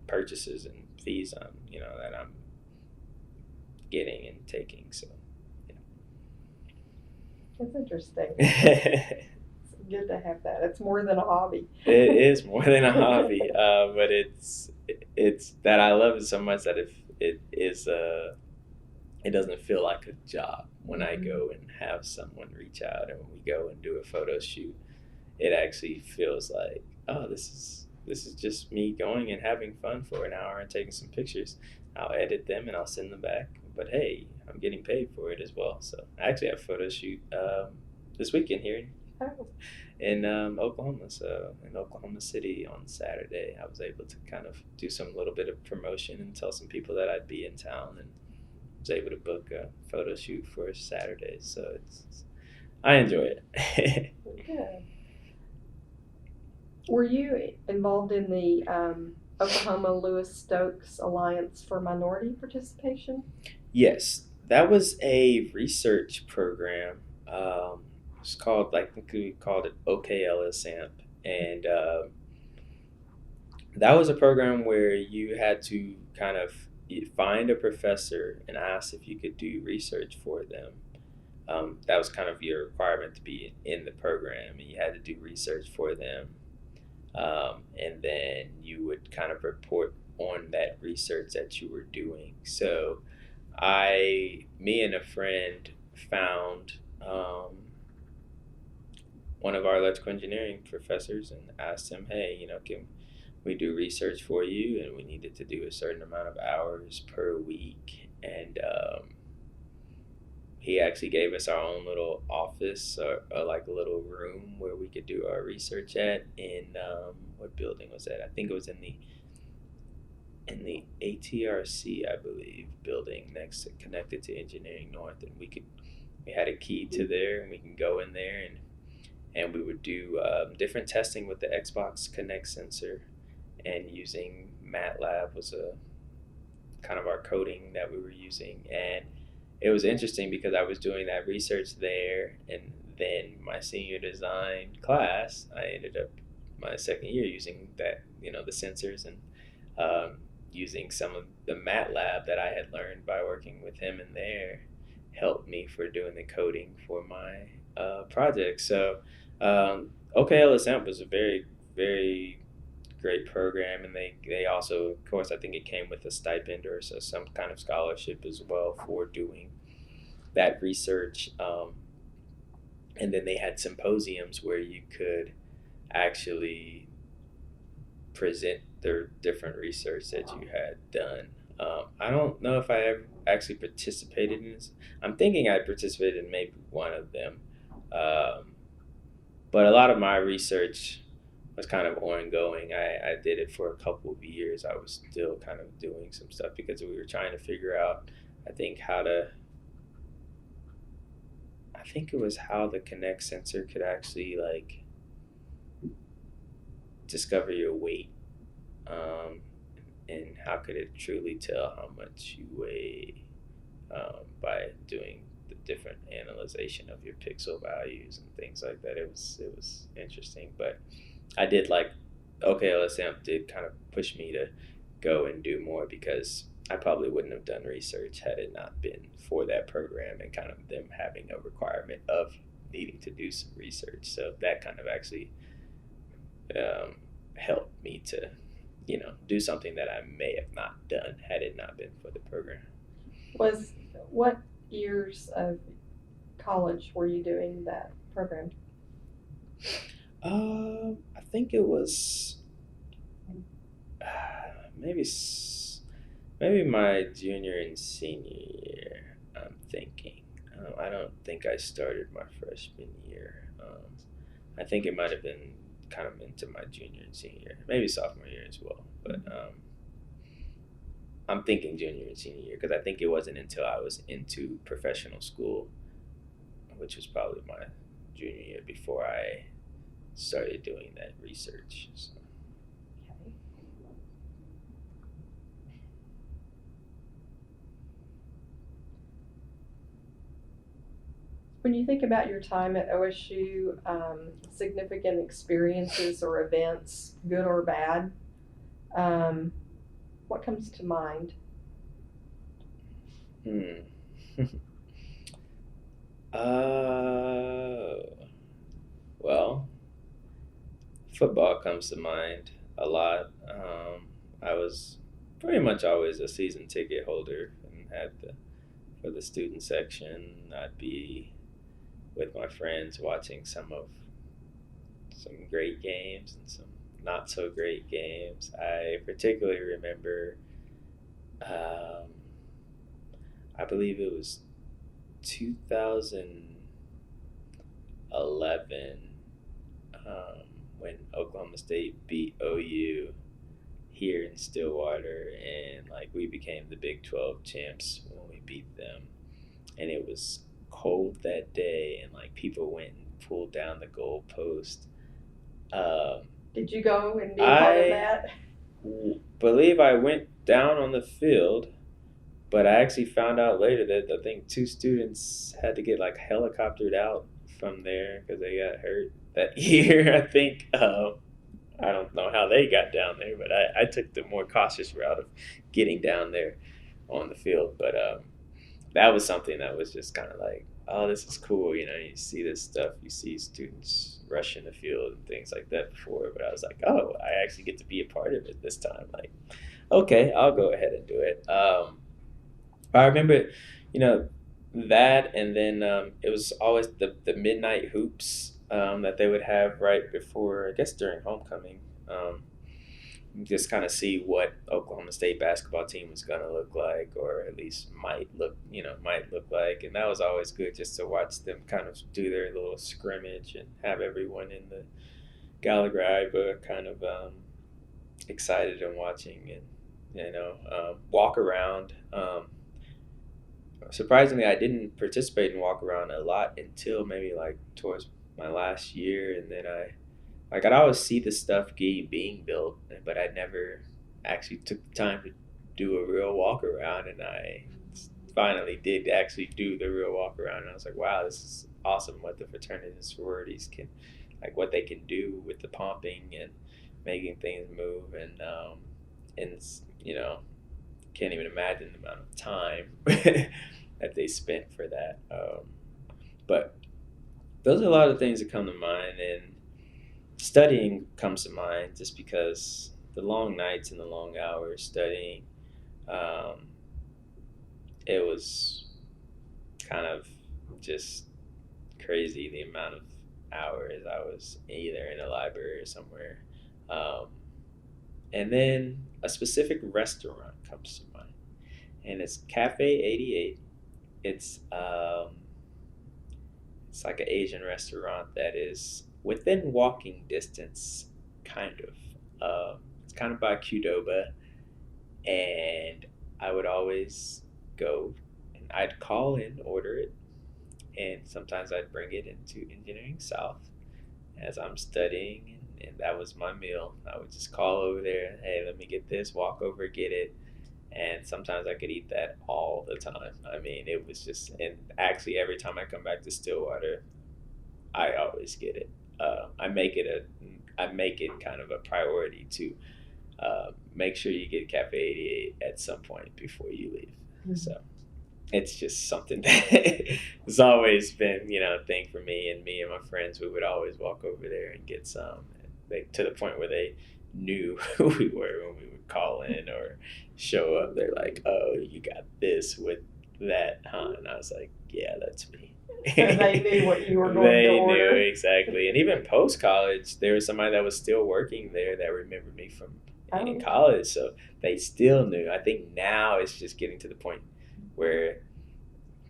purchases and fees on, that I'm getting and taking. So, That's interesting. yeah. It's good to have that. It's more than a hobby. It is more than a hobby, but it's that I love it so much that if it is it doesn't feel like a job when I go and have someone reach out and when we go and do a photo shoot. It actually feels like, oh, this is just me going and having fun for an hour and taking some pictures. I'll edit them and I'll send them back. But hey, I'm getting paid for it as well. So I actually have a photo shoot this weekend here in Oklahoma. So in Oklahoma City on Saturday, I was able to kind of do some little bit of promotion and tell some people that I'd be in town, and was able to book a photo shoot for Saturday. So I enjoy it. Good. Were you involved in the Oklahoma Lewis Stokes Alliance for Minority Participation? Yes, that was a research program. It's called, I think we called it LSAMP, and that was a program where you had to kind of find a professor and ask if you could do research for them. That was kind of your requirement to be in the program, and you had to do research for them. And then you would kind of report on that research that you were doing. So me and a friend found one of our electrical engineering professors and asked him, hey, can we do research for you? And we needed to do a certain amount of hours per week. And he actually gave us our own little office, or like a little room where we could do our research at. In what building was that? I think it was in the ATRC, I believe, building connected to Engineering North, and we had a key to there, and we can go in there and we would do different testing with the Xbox Connect sensor, and using MATLAB was a kind of our coding that we were using. And it was interesting because I was doing that research there, and then my senior design class, I ended up my second year using that, the sensors, and using some of the MATLAB that I had learned by working with him in there helped me for doing the coding for my project. So OKLSAMP was a very, very great program, and they also, of course, I think it came with a stipend or some kind of scholarship as well for doing that research. And then they had symposiums where you could actually present the different research that you had done. I don't know if I ever actually participated in this. I'm thinking I participated in maybe one of them. But a lot of my research was kind of ongoing. I did it for a couple of years. I was still kind of doing some stuff because we were trying to figure out, I think it was how the Kinect sensor could actually like discover your weight, and how could it truly tell how much you weigh by doing the different analyzation of your pixel values and things like that. It was interesting, but I did like OKLSAMP did kind of push me to go and do more, because I probably wouldn't have done research had it not been for that program and kind of them having a requirement of needing to do some research. So that kind of actually helped me to, do something that I may have not done had it not been for the program. What years of college were you doing that program? I think it was maybe my junior and senior year. I'm thinking. I don't think I started my freshman year. I think it might have been kind of into my junior and senior year, maybe sophomore year as well. But I'm thinking junior and senior year, because I think it wasn't until I was into professional school, which was probably my junior year, before I started doing that research. So. Okay. When you think about your time at OSU, significant experiences or events, good or bad, um, what comes to mind? Hmm. uh, well, football comes to mind a lot. I was pretty much always a season ticket holder and had for the student section. I'd be with my friends watching some great games and some not so great games. I particularly remember, um, I believe it was 2011, um, when Oklahoma State beat OU here in Stillwater, and like we became the Big 12 champs when we beat them. And it was cold that day, and like people went and pulled down the goalpost. Um, Did you go and be a part of I that? believe I went down on the field, but I actually found out later that I think two students had to get like helicoptered out from there because they got hurt that year. I think. I don't know how they got down there, but I took the more cautious route of getting down there on the field. But that was something that was just kind of like, oh, this is cool. You know, you see this stuff, you see students rushing the field and things like that before. But I was like, oh, I actually get to be a part of it this time. Like, okay, I'll go ahead and do it. I remember, you know, that, and then it was always the midnight hoops that they would have right before, I guess during homecoming. Just kind of see what Oklahoma State basketball team was gonna look like, or at least might look like, and that was always good just to watch them kind of do their little scrimmage and have everyone in the Gallagher kind of excited and watching, and walk around. Surprisingly, I didn't participate in walk around a lot until maybe like towards my last year, and then I'd always see the stuff being built, but I never actually took the time to do a real walk around, and I finally did actually do the real walk around, and I was like, wow, this is awesome what the fraternities and sororities can, like what they can do with the pumping and making things move, and can't even imagine the amount of time that they spent for that. But those are a lot of things that come to mind, and studying comes to mind just because the long nights and the long hours studying, um, it was kind of just crazy the amount of hours I was either in a library or somewhere. Um, and then a specific restaurant comes to mind, and it's Cafe 88. It's it's like an Asian restaurant that is within walking distance, kind of. It's kind of by Qdoba, and I would always go and I'd call in, order it, and sometimes I'd bring it into Engineering South as I'm studying, and that was my meal. I would just call over there, hey, let me get this, walk over, get it, and sometimes I could eat that all the time. I mean, it was just, and actually every time I come back to Stillwater, I always get it. I make it kind of a priority to make sure you get Cafe 88 at some point before you leave. Mm-hmm. So it's just something that has always been, a thing for me, and my friends, we would always walk over there and get some. To the point where they knew who we were when we would call in or show up. They're like, "Oh, you got this with that, huh?" And I was like, "Yeah, that's me." And they knew what you were going They to order. knew exactly, and even post college, there was somebody that was still working there that remembered me from in college, so they still knew. I think now it's just getting to the point where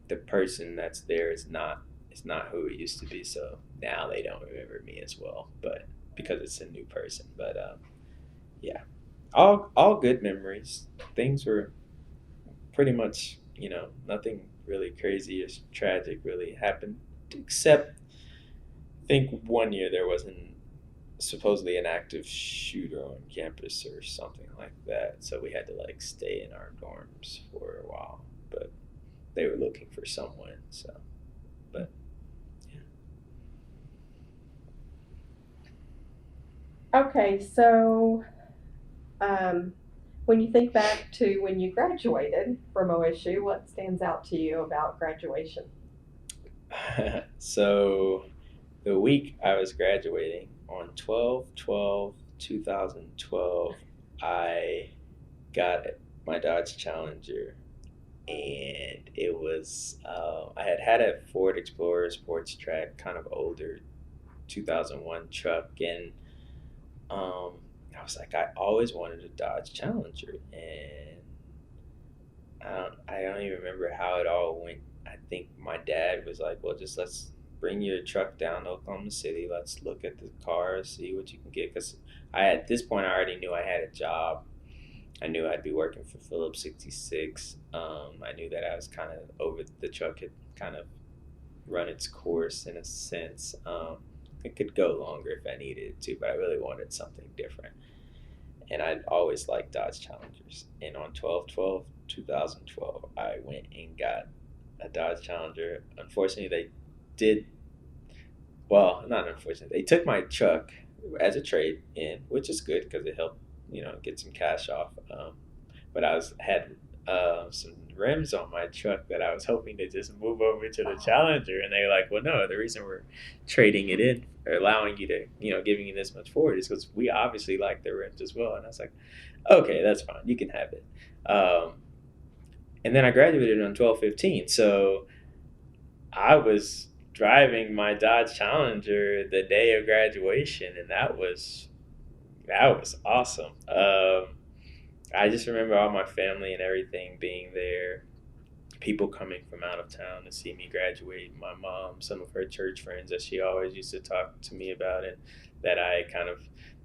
the person that's there is not who it used to be, so now they don't remember me as well, but because it's a new person. But yeah, all good memories. Things were pretty much, nothing really crazy or tragic really happened, except I think one year there wasn't supposedly an active shooter on campus or something like that, so we had to like stay in our dorms for a while, but they were looking for someone, so. But Okay, so when you think back to when you graduated from OSU, what stands out to you about graduation? So the week I was graduating on 12/12/2012, I got my Dodge Challenger, and it was I had had a Ford Explorer sports track, kind of older 2001 truck, and um, I was like, I always wanted a Dodge Challenger, and I don't even remember how it all went. I think my dad was like, well, just let's bring your truck down to Oklahoma City. Let's look at the cars, see what you can get. Because at this point, I already knew I had a job. I knew I'd be working for Phillips 66. I knew that I was kind of over the truck had kind of run its course in a sense. It could go longer if I needed it to, but I really wanted something different. And I'd always liked Dodge Challengers. And on 12/12/2012, I went and got a Dodge Challenger. Unfortunately, they did, well, not unfortunately, they took my truck as a trade in, which is good because it helped, get some cash off. But had some rims on my truck that I was hoping to just move over to the Challenger, and they were like, "Well, no. The reason we're trading it in or allowing you to, giving you this much for it is because we obviously like the rims as well." And I was like, "Okay, that's fine. You can have it." Um, and then I graduated on 12/15, so I was driving my Dodge Challenger the day of graduation, and that was awesome. I just remember all my family and everything being there, people coming from out of town to see me graduate. My mom, some of her church friends that she always used to talk to me about it, that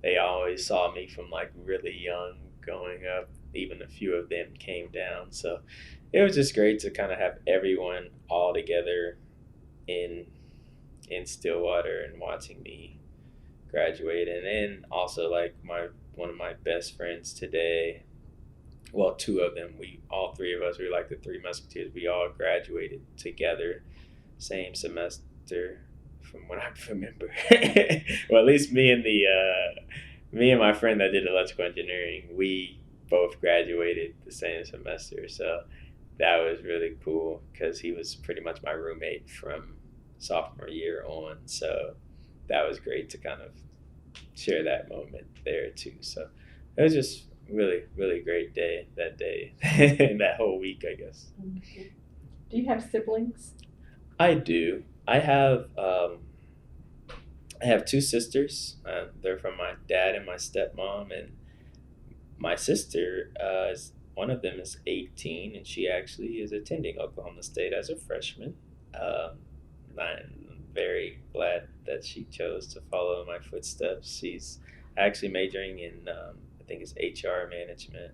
they always saw me from like really young going up. Even a few of them came down. So it was just great to kind of have everyone all together in in Stillwater and watching me graduate. And then also like one of my best friends today, well, two of them, all three of us, we were like the Three Musketeers. We all graduated together, same semester, from what I remember. Well, at least me and my friend that did electrical engineering, we both graduated the same semester. So that was really cool because he was pretty much my roommate from sophomore year on. So that was great to kind of share that moment there too. So it was just really, really great day that day and that whole week, I guess. Mm-hmm. Do you have siblings? I do. I have two sisters. They're from my dad and my stepmom, and my sister is one of them is 18, and she actually is attending Oklahoma State as a freshman. Um, I'm very glad that she chose to follow in my footsteps. She's actually majoring in, I think it's HR management.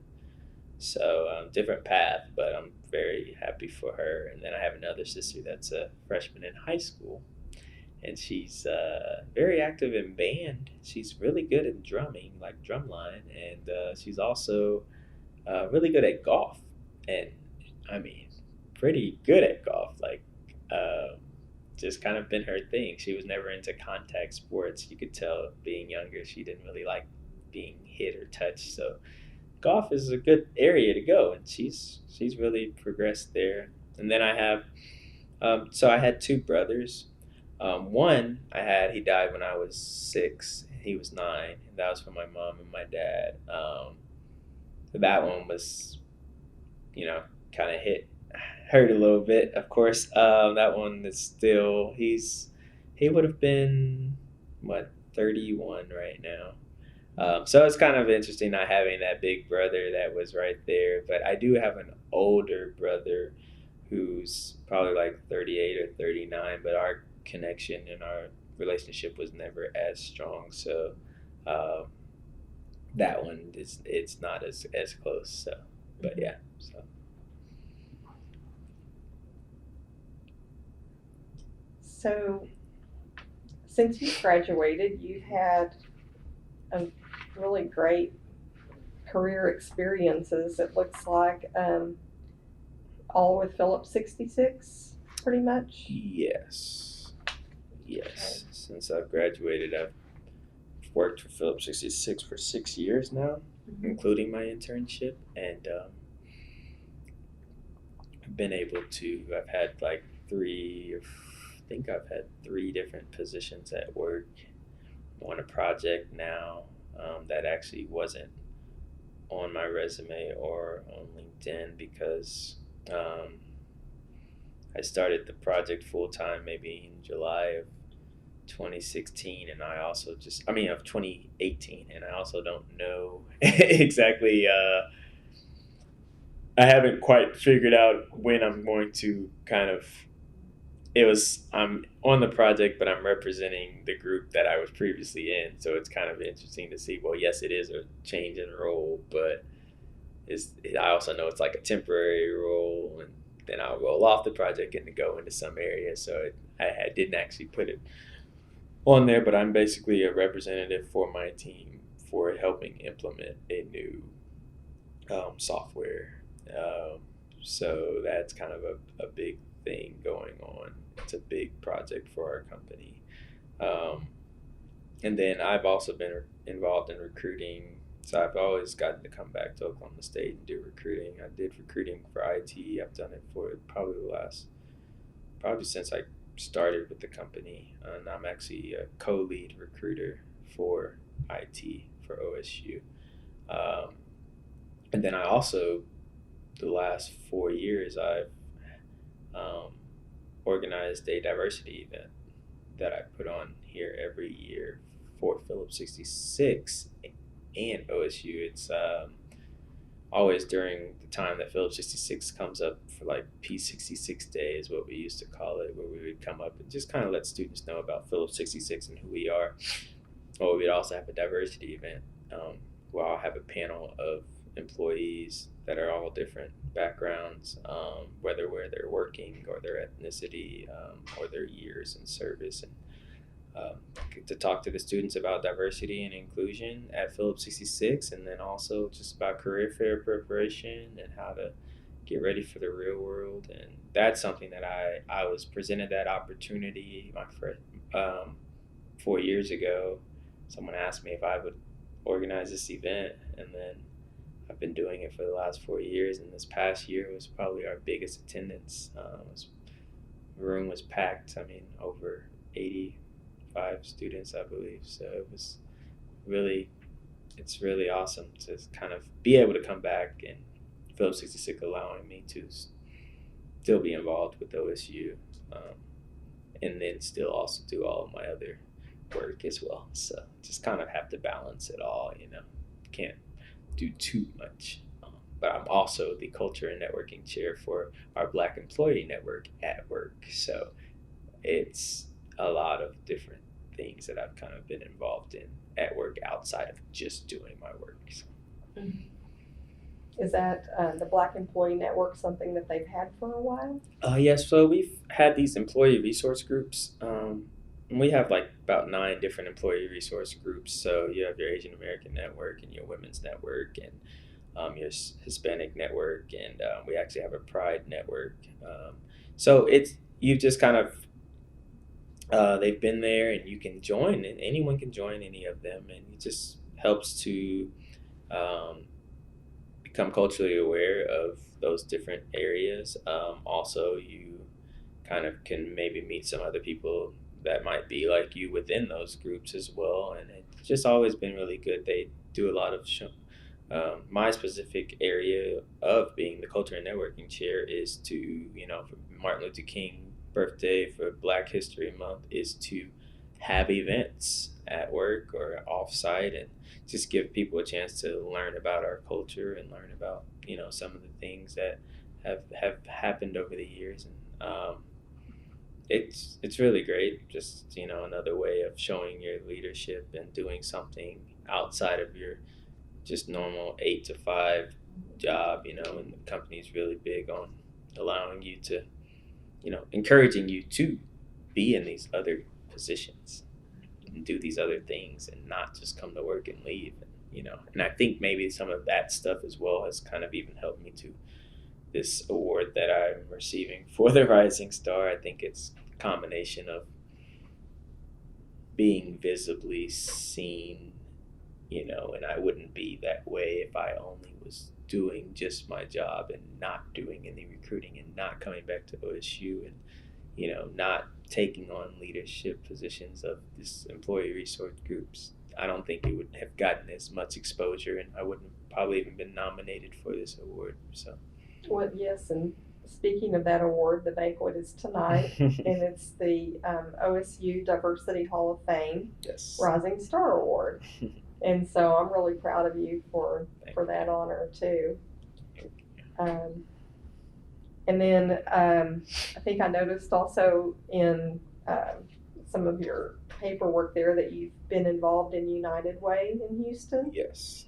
So different path, but I'm very happy for her. And then I have another sister that's a freshman in high school, and she's very active in band. She's really good at drumming, like drumline, and she's also really good at golf. And I mean, pretty good at golf. Like, just kind of been her thing. She was never into contact sports. You could tell being younger, she didn't really like being hit or touched. So golf is a good area to go, and she's really progressed there. And then I have, so I had two brothers. One he died when I was 6. He was 9, and that was from my mom and my dad. That one was, kind of hurt a little bit, of course. That one is still, he would have been, what, 31 right now. So it's kind of interesting not having that big brother that was right there. But I do have an older brother who's probably like 38 or 39, but our connection and our relationship was never as strong. So that one it's not as close. So, but yeah. So, since you graduated, you've had a really great career experiences. It looks like all with Phillips 66, pretty much. Yes. Yes. Since I've graduated, I've worked for Phillips 66 for 6 years now, including my internship, and been able to, I've had like I've had three different positions at work. I'm on a project now that actually wasn't on my resume or on LinkedIn because I started the project full time maybe in July of 2016, and of 2018, and I also don't know exactly. I haven't quite figured out when I'm going to I'm on the project, but I'm representing the group that I was previously in. So it's kind of interesting to see, well, yes, it is a change in role, but I also know it's like a temporary role, and then I'll roll off the project and go into some area. So I didn't actually put it on there, but I'm basically a representative for my team for helping implement a new software. So that's kind of a big thing going on. It's a big project for our company. And then I've also been involved in recruiting. So I've always gotten to come back to Oklahoma State and do recruiting. I did recruiting for IT. I've done it for probably since I started with the company. And I'm actually a co-lead recruiter for IT for OSU. And then I also, the last 4 years, I've organized a diversity event that I put on here every year for Phillips 66 and OSU. It's always during the time that Phillips 66 comes up for like P66 Day is what we used to call it, where we would come up and just kind of let students know about Phillips 66 and who we are. Or we'd also have a diversity event where I'll have a panel of employees that are all different backgrounds, whether where they're working or their ethnicity or their years in service, and to talk to the students about diversity and inclusion at Phillips 66, and then also just about career fair preparation and how to get ready for the real world. And that's something that I was presented that opportunity 4 years ago. Someone asked me if I would organize this event, and then I've been doing it for the last 4 years, and this past year was probably our biggest attendance. The room was packed. I mean, over 85 students, I believe. So it's really awesome to kind of be able to come back, and Phillips 66 allowing me to still be involved with OSU, and then still also do all of my other work as well. So just kind of have to balance it all, can't do too much. But I'm also the culture and networking chair for our Black Employee Network at work. So it's a lot of different things that I've kind of been involved in at work outside of just doing my work. So. Is that the Black Employee Network something that they've had for a while? Yes, so we've had these employee resource groups. And we have like about 9 different employee resource groups. So you have your Asian American network and your women's network and your Hispanic network, and we actually have a Pride network. So you just kind of they've been there, and you can join, and anyone can join any of them, and it just helps to become culturally aware of those different areas. Also, you kind of can maybe meet some other people that might be like you within those groups as well, and it's just always been really good. They do a lot of my specific area of being the culture and networking chair is to, for Martin Luther King birthday, for Black History Month, is to have events at work or off-site and just give people a chance to learn about our culture and learn about, some of the things that have happened over the years. And it's really great. Just, another way of showing your leadership and doing something outside of your just normal 8 to 5 job, and the company's really big on allowing you to, encouraging you to be in these other positions and do these other things and not just come to work and leave. And I think maybe some of that stuff as well has kind of even helped me to this award that I'm receiving for the Rising Star. I think it's a combination of being visibly seen, and I wouldn't be that way if I only was doing just my job and not doing any recruiting and not coming back to OSU and, not taking on leadership positions of this employee resource groups. I don't think it would have gotten as much exposure, and I wouldn't probably even been nominated for this award. So, well, yes, and speaking of that award, the banquet is tonight, and it's the OSU Diversity Hall of Fame yes. Rising Star Award. And so I'm really proud of you for that honor too. And then I think I noticed also in some of your paperwork there that you've been involved in United Way in Houston. Yes,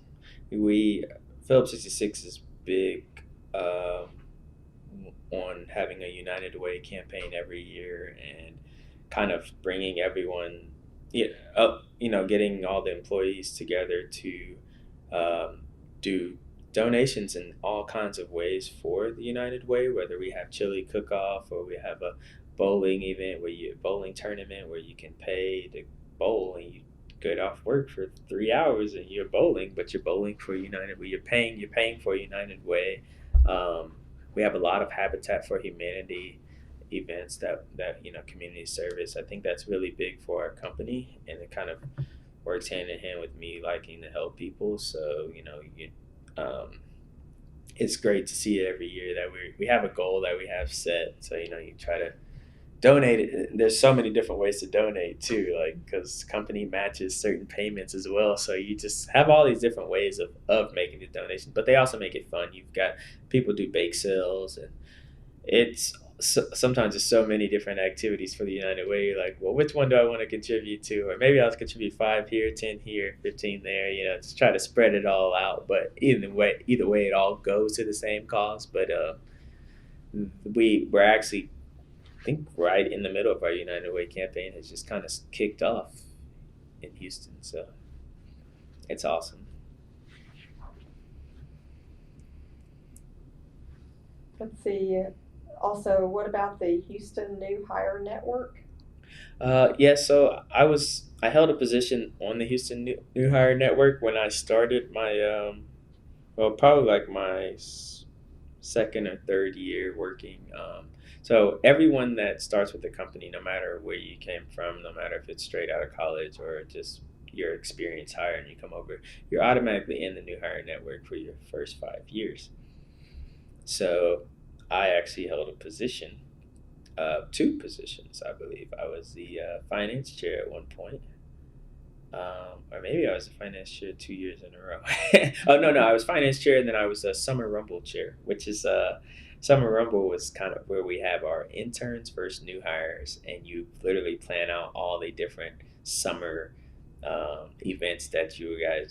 Phillips 66 is big on having a United Way campaign every year and kind of bringing everyone, getting all the employees together to do donations in all kinds of ways for the United Way, whether we have chili cook-off or we have a bowling tournament where you can pay to bowl and you get off work for 3 hours and you're bowling, but you're bowling for United Way. You're paying for United Way. We have a lot of Habitat for Humanity events that community service. I think that's really big for our company, and it kind of works hand in hand with me liking to help people. So it's great to see it every year that we have a goal that we have set. So you try to donate it. There's so many different ways to donate too, like because company matches certain payments as well. So you just have all these different ways of making the donation, but they also make it fun. You've got people do bake sales, and sometimes there's so many different activities for the United Way. You're like, well, which one do I want to contribute to? Or maybe I'll contribute 5 here, 10 here, 15 there. Just try to spread it all out. But either way, it all goes to the same cause. But we're actually, I think, right in the middle of our United Way campaign has just kind of kicked off in Houston. So it's awesome. Let's see. Also, what about the Houston New Hire Network? So I held a position on the Houston New Hire Network when I started my probably like my second or third year working. So everyone that starts with the company, no matter where you came from, no matter if it's straight out of college or just your experience hire and you come over, you're automatically in the New Hire Network for your first 5 years. So I actually held a position, 2 positions, I believe. I was the finance chair at one point, or maybe I was the finance chair 2 years in a row. Oh, no, I was finance chair, and then I was a Summer Rumble chair, which is Summer Rumble was kind of where we have our interns versus new hires, and you literally plan out all the different summer events that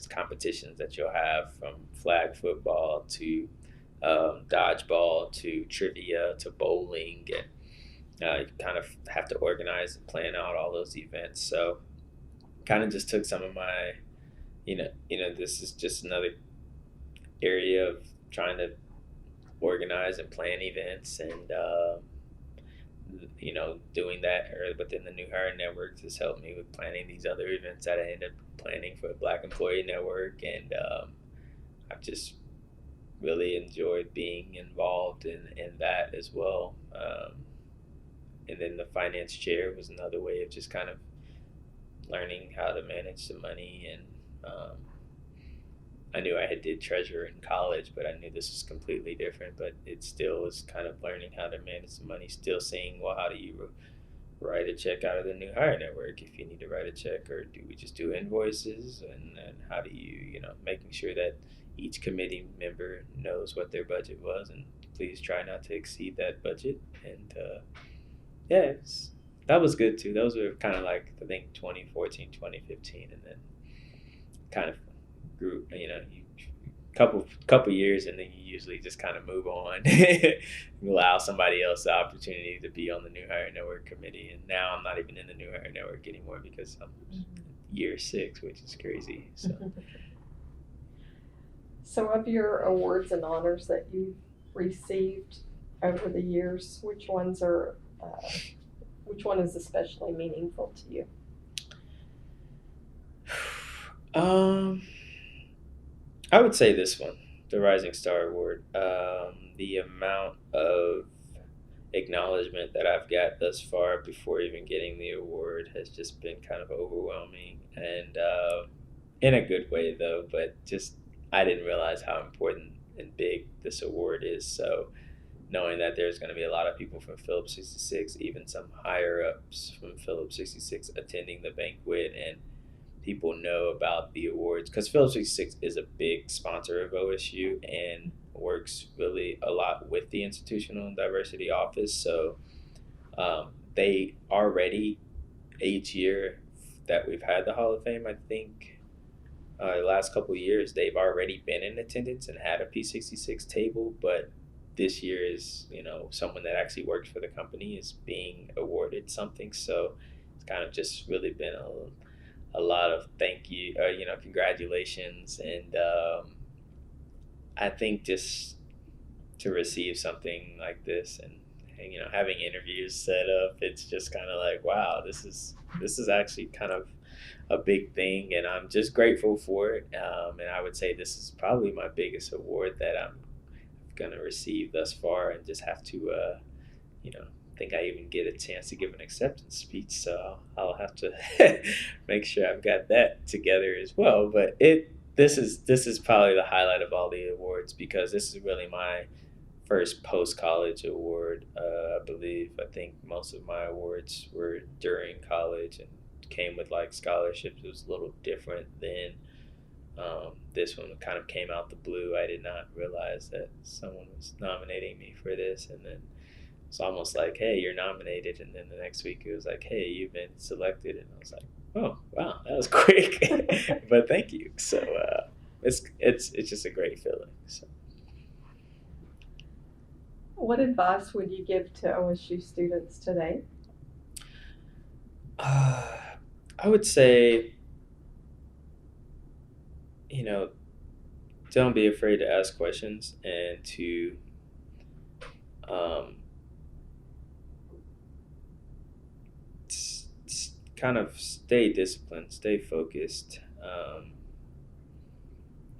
competitions that you'll have, from flag football to dodgeball to trivia to bowling, and you kind of have to organize and plan out all those events. So kind of just took some of my, this is just another area of trying to organize and plan events, and doing that within the New Hire Network has helped me with planning these other events that I ended up planning for the Black Employee Network, and I've just really enjoyed being involved in that as well. And then the finance chair was another way of just kind of learning how to manage the money. And I knew I did treasurer in college, but I knew this was completely different. But it still was kind of learning how to manage the money, still seeing, well, how do you write a check out of the New Hire Network if you need to write a check, or do we just do invoices? And then how do you, making sure that each committee member knows what their budget was, and please try not to exceed that budget. And that was good too. Those were kind of like, I think, 2014, 2015, and then kind of grew, couple years, and then you usually just kind of move on. Allow somebody else the opportunity to be on the New Hire Network committee. And now I'm not even in the New Hire Network anymore because I'm year 6, which is crazy. So. So of your awards and honors that you've received over the years, which one is especially meaningful to you? Um, I would say this one, the Rising Star Award. The amount of acknowledgement that I've got thus far before even getting the award has just been kind of overwhelming, and in a good way though. But just I didn't realize how important and big this award is. So knowing that there's going to be a lot of people from Phillips 66, even some higher ups from Phillips 66 attending the banquet, and people know about the awards because Phillips 66 is a big sponsor of OSU and works really a lot with the Institutional Diversity Office. So they already, each year that we've had the Hall of Fame, I think the last couple of years, they've already been in attendance and had a P66 table, but this year is, someone that actually works for the company is being awarded something. So it's kind of just really been a lot of thank you, congratulations. And I think just to receive something like this and having interviews set up, it's just kind of like, wow, this is actually kind of a big thing, and I'm just grateful for it. And I would say this is probably my biggest award that I'm gonna receive thus far, and just have to, you know, think I even get a chance to give an acceptance speech. So I'll have to make sure I've got that together as well. But this is probably the highlight of all the awards because this is really my first post college award. I believe I think most of my awards were during college and came with like scholarships. It was a little different than this one. Kind of came out the blue. I did not realize that someone was nominating me for this, and then it's almost like, hey, you're nominated, and then the next week it was like, hey, you've been selected, and I was like, oh wow, that was quick, but thank you. So it's just a great feeling. So. What advice would you give to OSU students today? I would say, don't be afraid to ask questions and to um, kind of stay disciplined, stay focused.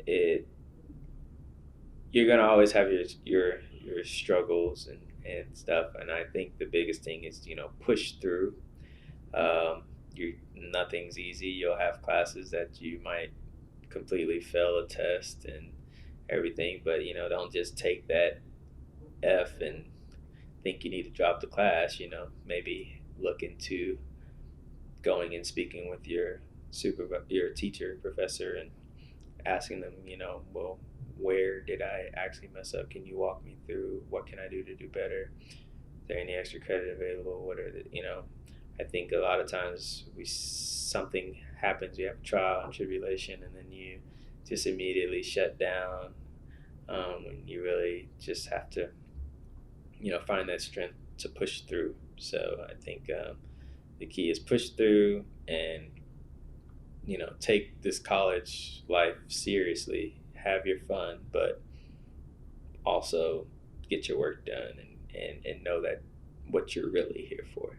It You're gonna always have your struggles and stuff, and I think the biggest thing is push through. You Nothing's easy. You'll have classes that you might completely fail a test and everything, but don't just take that F and think you need to drop the class. Maybe look into going and speaking with your teacher, professor, and asking them, well, where did I actually mess up? Can you walk me through what can I do to do better? Is there any extra credit available? What are I think a lot of times something happens, you have trial and tribulation, and then you just immediately shut down. And you really just have to, find that strength to push through. So I think the key is push through and take this college life seriously, have your fun, but also get your work done and know that what you're really here for,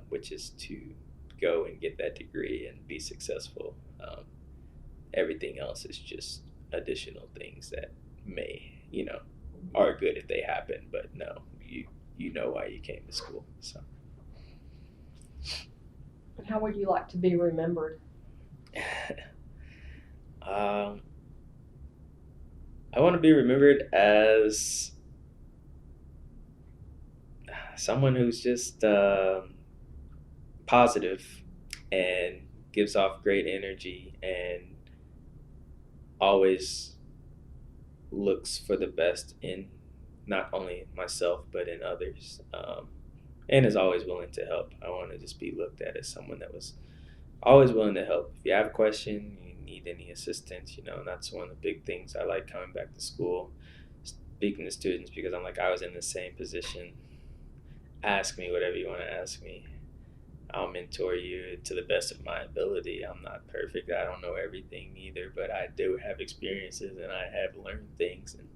which is to go and get that degree and be successful. Everything else is just additional things that may, are good if they happen, but no, you know why you came to school. So. And how would you like to be remembered? um, I want to be remembered as someone who's just positive and gives off great energy and always looks for the best in not only myself but in others, and is always willing to help. I want to just be looked at as someone that was always willing to help. If you have a question, you need any assistance, and that's one of the big things I like coming back to school, speaking to students, because I'm like, I was in the same position. Ask me whatever you want to ask me. I'll mentor you to the best of my ability. I'm not perfect. I don't know everything either, but I do have experiences and I have learned things, and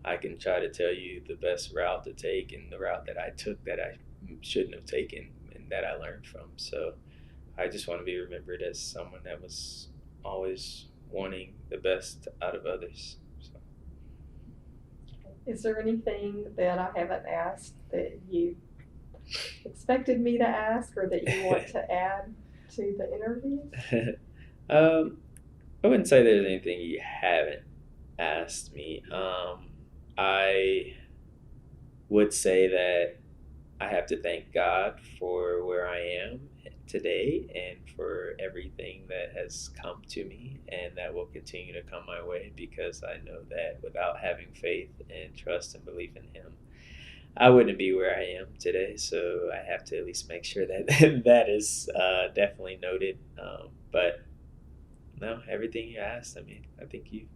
I can try to tell you the best route to take and the route that I took that I shouldn't have taken and that I learned from. So I just want to be remembered as someone that was always wanting the best out of others. So. Is there anything that I haven't asked that you expected me to ask or that you want to add to the interview? I wouldn't say there's anything you haven't asked me. I would say that I have to thank God for where I am today and for everything that has come to me and that will continue to come my way, because I know that without having faith and trust and belief in Him, I wouldn't be where I am today. So I have to at least make sure that that is definitely noted. But no, everything you asked, I mean, I think you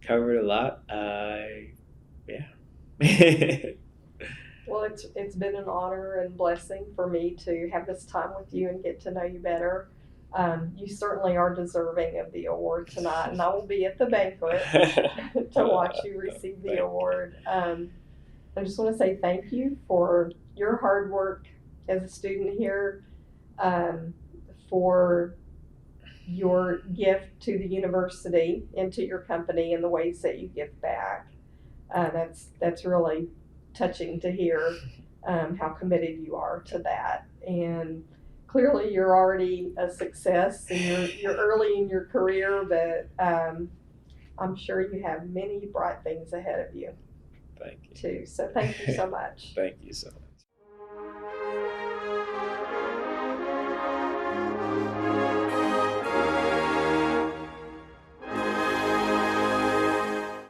covered a lot. Yeah. Well, it's been an honor and blessing for me to have this time with you and get to know you better. You certainly are deserving of the award tonight, and I will be at the banquet to watch you receive the award. I just want to say thank you for your hard work as a student here, for your gift to the university and to your company and the ways that you give back. That's really touching to hear, how committed you are to that. And clearly you're already a success and you're early in your career, but I'm sure you have many bright things ahead of you. Thank you. Too. So thank you so much. Thank you so much.